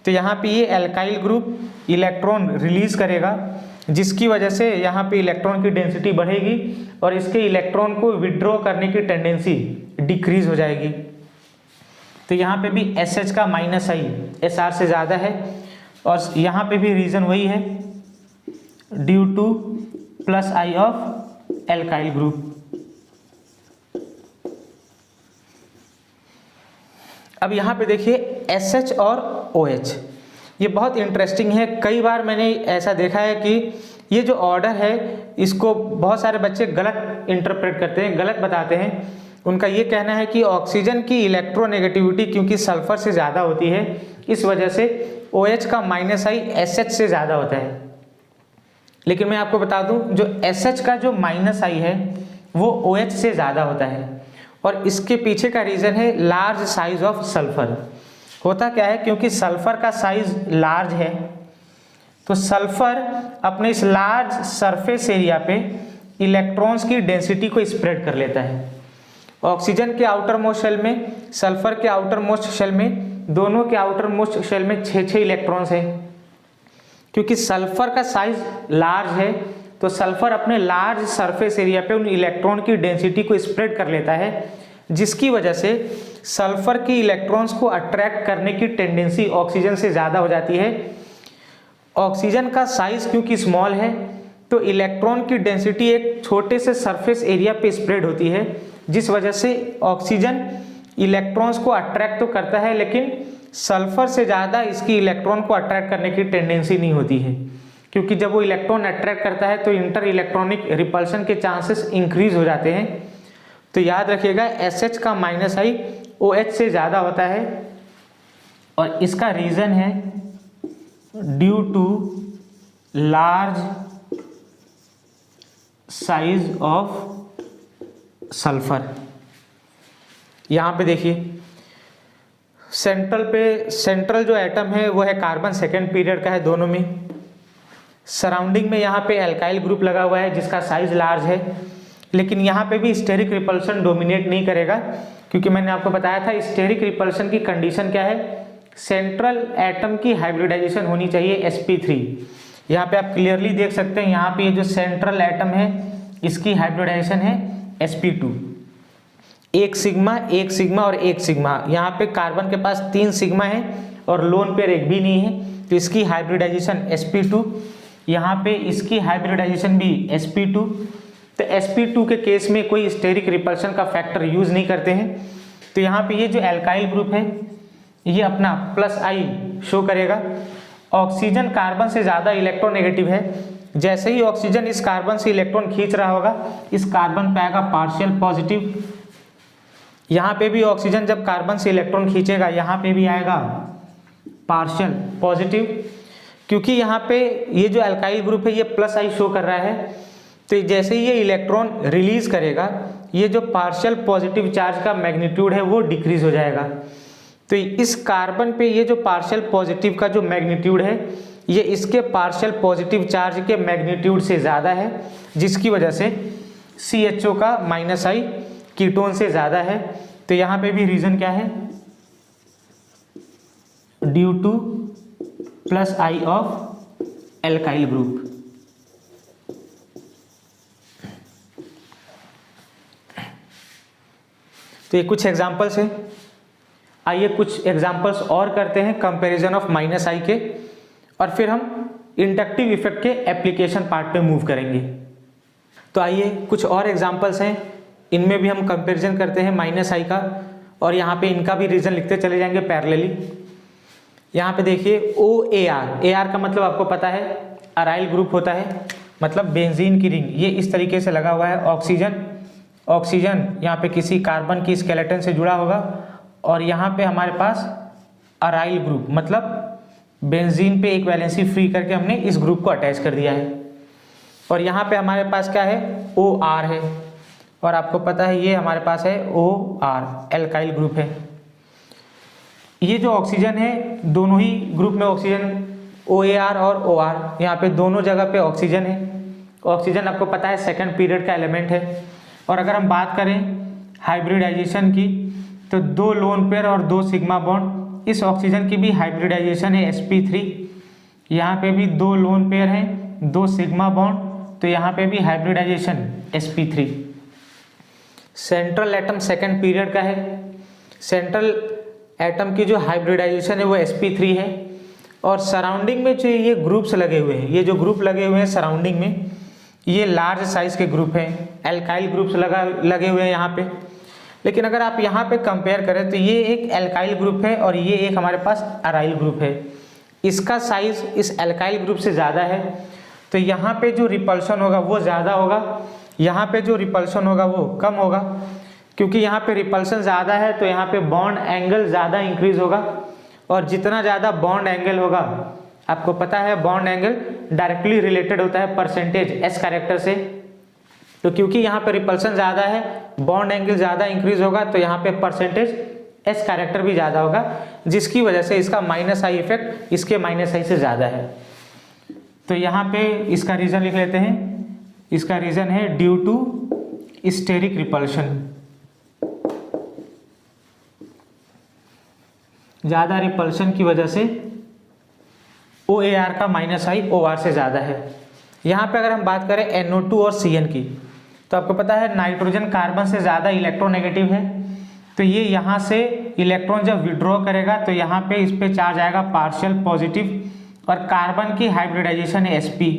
तो यहाँ पे ये एल्काइल ग्रुप इलेक्ट्रॉन रिलीज करेगा, जिसकी वजह से यहाँ पे इलेक्ट्रॉन की डेंसिटी बढ़ेगी और इसके इलेक्ट्रॉन को विड्रॉ करने की टेंडेंसी डिक्रीज हो जाएगी। तो यहाँ पे भी SH का माइनस आई SR से ज़्यादा है और यहाँ पे भी रीज़न वही है due two plus I of alkyl group. अब यहाँ पे देखिए SH और OH, ये बहुत इंटरेस्टिंग है। कई बार मैंने ऐसा देखा है कि ये जो ऑर्डर है इसको बहुत सारे बच्चे गलत इंटरप्रेट करते हैं, गलत बताते हैं। उनका ये कहना है कि ऑक्सीजन की इलेक्ट्रोनेगेटिविटी क्योंकि सल्फर से ज़्यादा होती है इस वजह से OH का माइनस आई SH से ज़्यादा होता है। लेकिन मैं आपको बता दूं जो SH का जो माइनस आई है वो OH से ज़्यादा होता है और इसके पीछे का रीज़न है लार्ज साइज ऑफ सल्फर। होता क्या है, क्योंकि सल्फर का साइज लार्ज है तो सल्फर अपने इस लार्ज सरफेस एरिया पे इलेक्ट्रॉन्स की डेंसिटी को स्प्रेड कर लेता है। ऑक्सीजन के आउटर मोस्ट शेल में, सल्फर के आउटर मोस्ट शेल में, दोनों के आउटर मोस्ट शेल में 6 इलेक्ट्रॉन्स हैं। क्योंकि सल्फर का साइज लार्ज है तो सल्फर अपने लार्ज सरफेस एरिया पे उन इलेक्ट्रॉन की डेंसिटी को स्प्रेड कर लेता है, जिसकी वजह से सल्फर की इलेक्ट्रॉन्स को अट्रैक्ट करने की टेंडेंसी ऑक्सीजन से ज़्यादा हो जाती है। ऑक्सीजन का साइज क्योंकि स्मॉल है तो इलेक्ट्रॉन की डेंसिटी एक छोटे से सरफेस एरिया पे स्प्रेड होती है, जिस वजह से ऑक्सीजन इलेक्ट्रॉन्स को अट्रैक्ट तो करता है लेकिन सल्फर से ज़्यादा इसकी इलेक्ट्रॉन को अट्रैक्ट करने की टेंडेंसी नहीं होती है। क्योंकि जब वो इलेक्ट्रॉन अट्रैक्ट करता है तो इंटर इलेक्ट्रॉनिक रिपल्शन के चांसेस इंक्रीज हो जाते हैं। तो याद रखिएगा SH का माइनस आई OH से ज़्यादा होता है और इसका रीज़न है due to large size of sulphur. यहाँ पे देखिए सेंट्रल जो एटम है वो है कार्बन सेकेंड पीरियड का है दोनों में। सराउंडिंग में यहाँ पे एल्काइल ग्रुप लगा हुआ है जिसका साइज लार्ज है, लेकिन यहाँ पे भी स्टेरिक रिपल्शन डोमिनेट नहीं करेगा, क्योंकि मैंने आपको बताया था स्टेरिक रिपल्शन की कंडीशन क्या है, सेंट्रल एटम की हाइब्रिडाइजेशन होनी चाहिए sp3। यहाँ पे आप क्लियरली देख सकते हैं, यहाँ पे ये जो सेंट्रल एटम है इसकी हाइब्रिडाइजेशन है sp2, एक सिग्मा और एक सिग्मा। यहाँ पे कार्बन के पास 3 सिग्मा है और लोन पेयर एक भी नहीं है, तो इसकी हाइब्रिडाइजेशन sp2। यहाँ पे इसकी हाइब्रिडाइजेशन भी sp2। तो sp2 के केस में कोई स्टेरिक रिपल्शन का फैक्टर यूज नहीं करते हैं। तो यहाँ पे ये जो एल्काइल ग्रुप है ये अपना +I शो करेगा। ऑक्सीजन कार्बन से ज़्यादा इलेक्ट्रोनेगेटिव है, जैसे ही ऑक्सीजन इस कार्बन से इलेक्ट्रॉन खींच रहा होगा इस कार्बन पे आएगा पार्शियल पॉजिटिव। यहाँ पे भी ऑक्सीजन जब कार्बन से इलेक्ट्रॉन खींचेगा यहाँ पे भी आएगा पार्शियल पॉजिटिव, क्योंकि यहाँ पे ये जो अल्काइल ग्रुप है ये +I शो कर रहा है। तो जैसे ही ये इलेक्ट्रॉन रिलीज करेगा ये जो पार्शियल पॉजिटिव चार्ज का मैग्नीट्यूड है वो डिक्रीज हो जाएगा। तो इस कार्बन पे ये जो पार्शियल पॉजिटिव का जो मैग्नीट्यूड है ये इसके पार्शियल पॉजिटिव चार्ज के मैग्नीट्यूड से ज़्यादा है, जिसकी वजह से CHO का -I कीटोन से ज़्यादा है। तो यहाँ पे भी रीज़न क्या है, due to +I of alkyl group. तो ये कुछ एग्जांपल्स हैं। आइए कुछ एग्जांपल्स और करते हैं कंपैरिजन ऑफ -I के, और फिर हम इंडक्टिव इफेक्ट के एप्लीकेशन पार्ट पे मूव करेंगे। तो आइए कुछ और एग्जांपल्स हैं, इनमें भी हम कंपैरिजन करते हैं -I का, और यहाँ पे इनका भी रीजन लिखते चले जाएंगे पैरेलली। यहाँ पे देखिए OAR का मतलब आपको पता है अराइल ग्रुप होता है, मतलब बेंजीन की रिंग ये इस तरीके से लगा हुआ है। ऑक्सीजन यहाँ पे किसी कार्बन की स्केलेटन से जुड़ा होगा, और यहाँ पे हमारे पास अराइल ग्रुप मतलब बेंजीन पे एक वैलेंसी फ्री करके हमने इस ग्रुप को अटैच कर दिया है। और यहाँ पे हमारे पास क्या है, OR है, और आपको पता है ये हमारे पास है OR एल्काइल ग्रुप है। ये जो ऑक्सीजन है दोनों ही ग्रुप में ऑक्सीजन OAR और OR, यहाँ पे दोनों जगह पे ऑक्सीजन है। ऑक्सीजन आपको पता है सेकंड पीरियड का एलिमेंट है। और अगर हम बात करें हाइब्रिडाइजेशन की तो 2 लोन पेयर और 2 सिग्मा बॉन्ड, इस ऑक्सीजन की भी हाइब्रिडाइजेशन है sp3। यहाँ पे भी 2 लोन पेयर हैं 2 सिग्मा बॉन्ड, तो यहाँ पे भी hybridisation sp3। Central atom second period का है, सेंट्रल एटम की जो हाइब्रिडाइजेशन है वो sp3 है। और सराउंडिंग में जो ये ग्रुप्स लगे हुए हैं, ये जो ग्रुप लगे हुए हैं सराउंडिंग में, ये लार्ज साइज के ग्रुप हैं, एल्काइल ग्रुप्स लगे हुए हैं यहाँ पे। लेकिन अगर आप यहाँ पे कंपेयर करें तो ये एक एल्काइल ग्रुप है और ये एक हमारे पास अराइल ग्रुप है। इसका साइज इस एल्काइल ग्रुप से ज़्यादा है, तो यहाँ पे जो रिपल्शन होगा वो ज़्यादा होगा, यहाँ पे जो रिपल्शन होगा वो कम होगा। क्योंकि यहाँ पे रिपल्शन ज़्यादा है तो यहाँ पे बॉन्ड एंगल ज़्यादा इंक्रीज होगा, और जितना ज़्यादा बॉन्ड एंगल होगा, आपको पता है बॉन्ड एंगल डायरेक्टली रिलेटेड होता है परसेंटेज S कैरेक्टर से। तो क्योंकि यहाँ पे रिपल्शन ज़्यादा है, बॉन्ड एंगल ज़्यादा इंक्रीज होगा, तो यहाँ पे परसेंटेज S कैरेक्टर भी ज़्यादा होगा, जिसकी वजह से इसका -I इफेक्ट इसके -I से ज़्यादा है। तो यहाँ पे इसका रीज़न लिख लेते हैं, इसका रीज़न है ड्यू टू स्टेरिक रिपल्शन। ज़्यादा रिपल्शन की वजह से OAR का -I OR से ज़्यादा है। यहाँ पे अगर हम बात करें NO2 और CN की, तो आपको पता है नाइट्रोजन कार्बन से ज़्यादा इलेक्ट्रोनेगेटिव है, तो ये यहाँ से इलेक्ट्रॉन जब विड्रॉ करेगा तो यहाँ पे इस पे चार्ज आएगा पार्शियल पॉजिटिव, और कार्बन की हाइब्रिडाइजेशन है sp।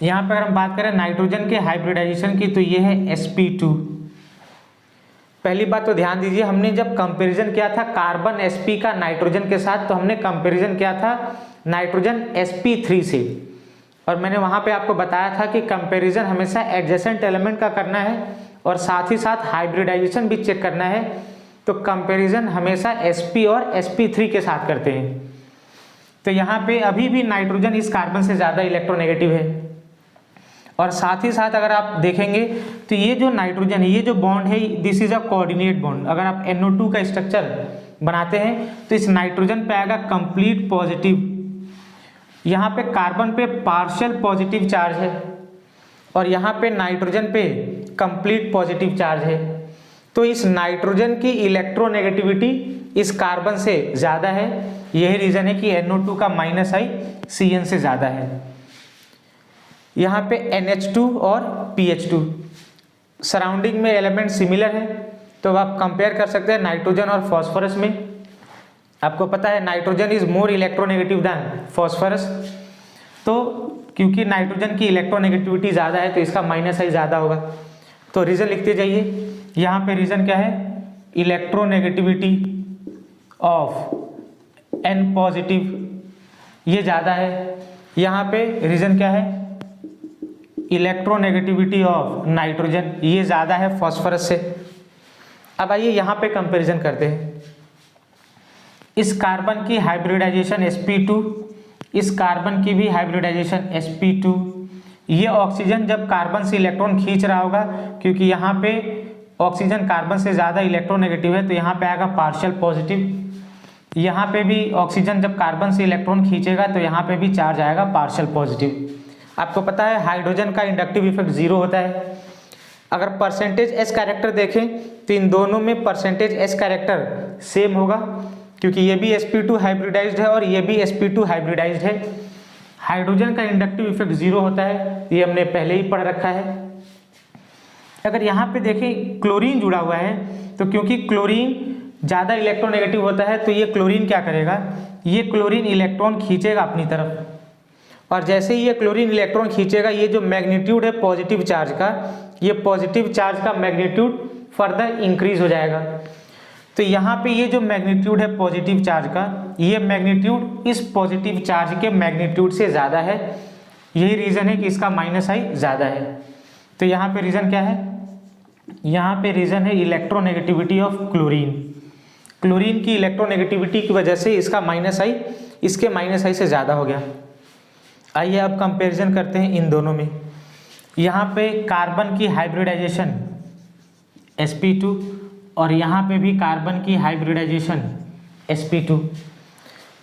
यहाँ पे अगर हम बात करें नाइट्रोजन के हाइब्रिडाइजेशन की तो ये है sp2। पहली बात तो ध्यान दीजिए, हमने जब कंपैरिजन किया था कार्बन sp का नाइट्रोजन के साथ, तो हमने कंपैरिजन किया था नाइट्रोजन sp3 से, और मैंने वहाँ पे आपको बताया था कि कंपैरिजन हमेशा एडजेसेंट एलिमेंट का करना है और साथ ही साथ हाइब्रिडाइजेशन भी चेक करना है, तो कंपैरिजन हमेशा sp और sp3 के साथ करते हैं। तो यहाँ पे अभी भी नाइट्रोजन इस कार्बन से ज़्यादा इलेक्ट्रोनेगेटिव है। और साथ ही साथ अगर आप देखेंगे तो ये जो नाइट्रोजन है, ये जो बॉन्ड है, this is a coordinate bond. अगर आप NO2 का स्ट्रक्चर बनाते हैं तो इस नाइट्रोजन पे आएगा कंप्लीट पॉजिटिव। यहाँ पे कार्बन पे पार्शियल पॉजिटिव चार्ज है और यहाँ पे नाइट्रोजन पे कंप्लीट पॉजिटिव चार्ज है। तो इस नाइट्रोजन की इलेक्ट्रोनेगेटिविटी इस कार्बन से ज़्यादा है। यही रीज़न है कि NO2 का -I CN से ज़्यादा है। यहाँ पे NH2 और PH2 सराउंडिंग में एलिमेंट सिमिलर है, तो आप कंपेयर कर सकते हैं नाइट्रोजन और फॉस्फोरस में। आपको पता है nitrogen is more electronegative than phosphorus, तो क्योंकि नाइट्रोजन की इलेक्ट्रोनेगेटिविटी ज़्यादा है तो इसका -I ज़्यादा होगा। तो रीज़न लिखते जाइए। यहाँ पे रीज़न क्या है, इलेक्ट्रोनेगेटिविटी ऑफ N पॉजिटिव ये ज़्यादा है। यहाँ पे रीज़न क्या है, इलेक्ट्रोनेगेटिविटी ऑफ नाइट्रोजन ये ज़्यादा है फॉस्फोरस से। अब आइए यहाँ पे कंपैरिजन करते हैं। इस कार्बन की हाइब्रिडाइजेशन sp2, इस कार्बन की भी हाइब्रिडाइजेशन sp2। ये ऑक्सीजन जब कार्बन से इलेक्ट्रॉन खींच रहा होगा, क्योंकि यहाँ पे ऑक्सीजन कार्बन से ज़्यादा इलेक्ट्रोनेगेटिव है, तो यहाँ पे आएगा पार्शियल पॉजिटिव। यहाँ पे भी ऑक्सीजन जब कार्बन से इलेक्ट्रॉन खींचेगा तो यहाँ पे भी चार्ज आएगा पार्शियल पॉजिटिव। आपको पता है हाइड्रोजन का इंडक्टिव इफेक्ट 0 होता है। अगर परसेंटेज S कैरेक्टर देखें तो इन दोनों में परसेंटेज S कैरेक्टर सेम होगा, क्योंकि ये भी sp2 हाइब्रिडाइज्ड है और ये भी sp2 हाइब्रिडाइज्ड है। हाइड्रोजन का इंडक्टिव इफेक्ट 0 होता है, ये हमने पहले ही पढ़ रखा है। अगर यहाँ पे देखें क्लोरीन जुड़ा हुआ है, तो क्योंकि क्लोरीन ज़्यादा इलेक्ट्रोनेगेटिव होता है, तो ये क्लोरीन क्या करेगा, ये क्लोरीन इलेक्ट्रॉन खींचेगा अपनी तरफ, और जैसे ही ये क्लोरीन इलेक्ट्रॉन खींचेगा, ये जो मैग्नीट्यूड है पॉजिटिव चार्ज का, ये पॉजिटिव चार्ज का मैग्नीट्यूड फर्दर इंक्रीज हो जाएगा। तो यहाँ पे ये जो मैग्नीट्यूड है पॉजिटिव चार्ज का, ये मैग्नीट्यूड इस पॉजिटिव चार्ज के मैग्नीट्यूड से ज़्यादा है। यही रीज़न है कि इसका -I ज़्यादा है। तो यहाँ पे रीज़न क्या है, यहाँ पे रीज़न है इलेक्ट्रोनेगेटिविटी ऑफ क्लोरीन। क्लोरीन की इलेक्ट्रोनेगेटिविटी की वजह से इसका -I इसके -I से ज़्यादा हो गया। आइए अब कंपैरिजन करते हैं इन दोनों में। यहाँ पे कार्बन की हाइब्रिडाइजेशन sp2 और यहाँ पे भी कार्बन की हाइब्रिडाइजेशन sp2।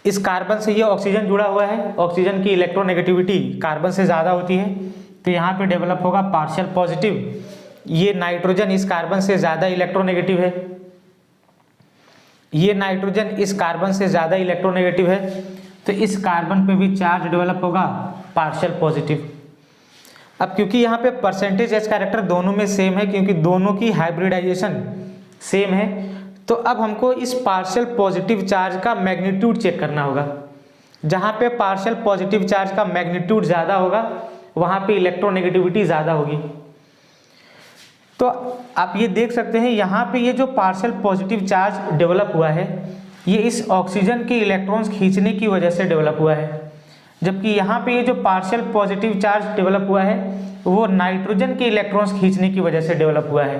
इस कार्बन से ये ऑक्सीजन जुड़ा हुआ है, ऑक्सीजन की इलेक्ट्रोनेगेटिविटी कार्बन से ज़्यादा होती है, तो यहाँ पे डेवलप होगा पार्शियल पॉजिटिव। ये नाइट्रोजन इस कार्बन से ज़्यादा इलेक्ट्रोनेगेटिव है, ये नाइट्रोजन इस कार्बन से ज़्यादा इलेक्ट्रोनेगेटिव है, तो इस कार्बन पे भी चार्ज डेवलप होगा पार्शियल पॉजिटिव। अब क्योंकि यहाँ पे परसेंटेज S कैरेक्टर दोनों में सेम है, क्योंकि दोनों की हाइब्रिडाइजेशन सेम है, तो अब हमको इस पार्शियल पॉजिटिव चार्ज का मैग्नीट्यूड चेक करना होगा। जहाँ पे पार्शियल पॉजिटिव चार्ज का मैग्नीट्यूड ज़्यादा होगा, वहाँ पे इलेक्ट्रोनेगेटिविटी ज़्यादा होगी। तो आप ये देख सकते हैं यहाँ पे ये जो पार्शियल पॉजिटिव चार्ज डेवलप हुआ है, ये इस ऑक्सीजन के इलेक्ट्रॉन्स खींचने की वजह से डेवलप हुआ है, जबकि यहाँ पे ये जो पार्शियल पॉजिटिव चार्ज डेवलप हुआ है वो नाइट्रोजन के इलेक्ट्रॉन्स खींचने की वजह से डेवलप हुआ है।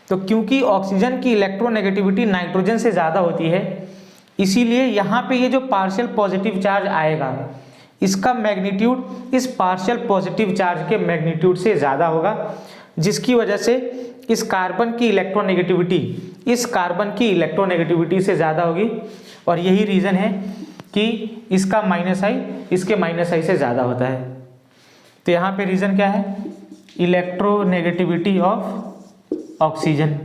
तो क्योंकि ऑक्सीजन की इलेक्ट्रोनेगेटिविटी नाइट्रोजन से ज़्यादा होती है, इसीलिए यहाँ पे ये जो पार्शियल पॉजिटिव चार्ज आएगा, इसका मैग्नीट्यूड इस पार्शियल पॉजिटिव चार्ज के मैग्नीट्यूड से ज़्यादा होगा, जिसकी वजह से इस कार्बन की इलेक्ट्रोनेगेटिविटी इस कार्बन की इलेक्ट्रोनेगेटिविटी से ज़्यादा होगी। और यही रीज़न है कि इसका -I इसके -I से ज़्यादा होता है। तो यहाँ पे रीज़न क्या है, इलेक्ट्रोनेगेटिविटी ऑफ ऑक्सीजन।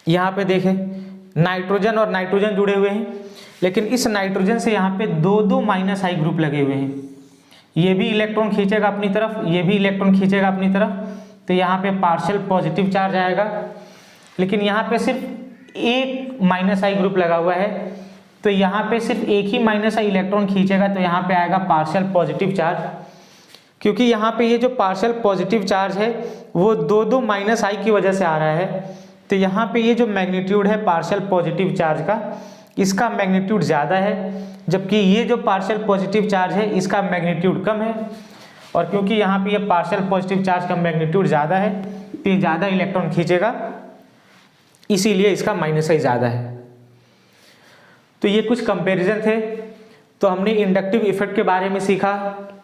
यहाँ पे देखें नाइट्रोजन और नाइट्रोजन जुड़े हुए हैं, लेकिन इस नाइट्रोजन से यहाँ पे दो -I ग्रुप लगे हुए हैं। ये भी इलेक्ट्रॉन खींचेगा अपनी तरफ, ये भी इलेक्ट्रॉन खींचेगा अपनी तरफ, तो यहाँ पे पार्शियल पॉजिटिव चार्ज आएगा। लेकिन यहाँ पे सिर्फ एक -I ग्रुप लगा हुआ है, तो यहाँ पे सिर्फ एक ही -I इलेक्ट्रॉन खींचेगा, तो यहाँ पे आएगा पार्शियल पॉजिटिव चार्ज। क्योंकि यहाँ पे ये जो पार्शियल पॉजिटिव चार्ज है वो दो -I की वजह से आ रहा है, तो यहाँ पे ये जो मैग्नीट्यूड है पार्शियल पॉजिटिव चार्ज का, इसका मैग्नीट्यूड ज़्यादा है, जबकि ये जो पार्शियल पॉजिटिव चार्ज है इसका मैग्नीट्यूड कम है। और क्योंकि यहाँ पे ये पार्शियल पॉजिटिव चार्ज का मैग्नीट्यूड ज़्यादा है तो ये ज़्यादा इलेक्ट्रॉन खींचेगा, इसीलिए इसका माइनस आई ज़्यादा है। तो ये कुछ कंपैरिजन थे। तो हमने इंडक्टिव इफेक्ट के बारे में सीखा,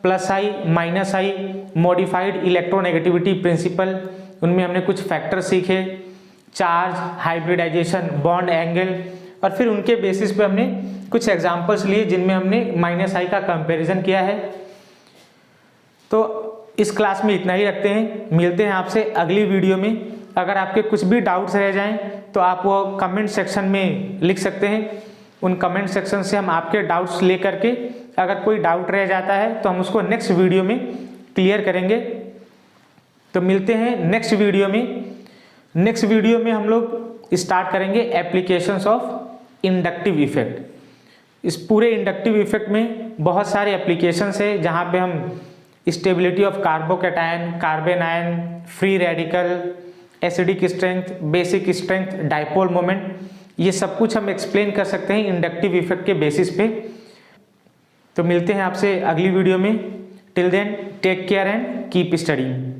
प्लस आई, माइनस आई, मॉडिफाइड इलेक्ट्रोनेगेटिविटी प्रिंसिपल, उनमें हमने कुछ फैक्टर सीखे, चार्ज, हाइब्रिडाइजेशन, बॉन्ड एंगल, और फिर उनके बेसिस पे हमने कुछ एग्जांपल्स लिए जिनमें हमने माइनस आई का कंपैरिजन किया है। तो इस क्लास में इतना ही रखते हैं, मिलते हैं आपसे अगली वीडियो में। अगर आपके कुछ भी डाउट्स रह जाएं तो आप वो कमेंट सेक्शन में लिख सकते हैं, उन कमेंट सेक्शन से हम आपके डाउट्स ले करके, अगर कोई डाउट रह जाता है तो हम उसको नेक्स्ट वीडियो में क्लियर करेंगे। तो मिलते हैं नेक्स्ट वीडियो में। नेक्स्ट वीडियो में हम लोग स्टार्ट करेंगे एप्लीकेशंस ऑफ इंडक्टिव इफेक्ट। इस पूरे इंडक्टिव इफेक्ट में बहुत सारे एप्लीकेशंस है जहाँ पे हम stability of carbocation, carbon ion, free radical, acidic strength, basic strength, dipole moment, ये सब कुछ हम एक्सप्लेन कर सकते हैं इंडक्टिव इफेक्ट के बेसिस पे। तो मिलते हैं आपसे अगली वीडियो में। Till then take care and keep studying.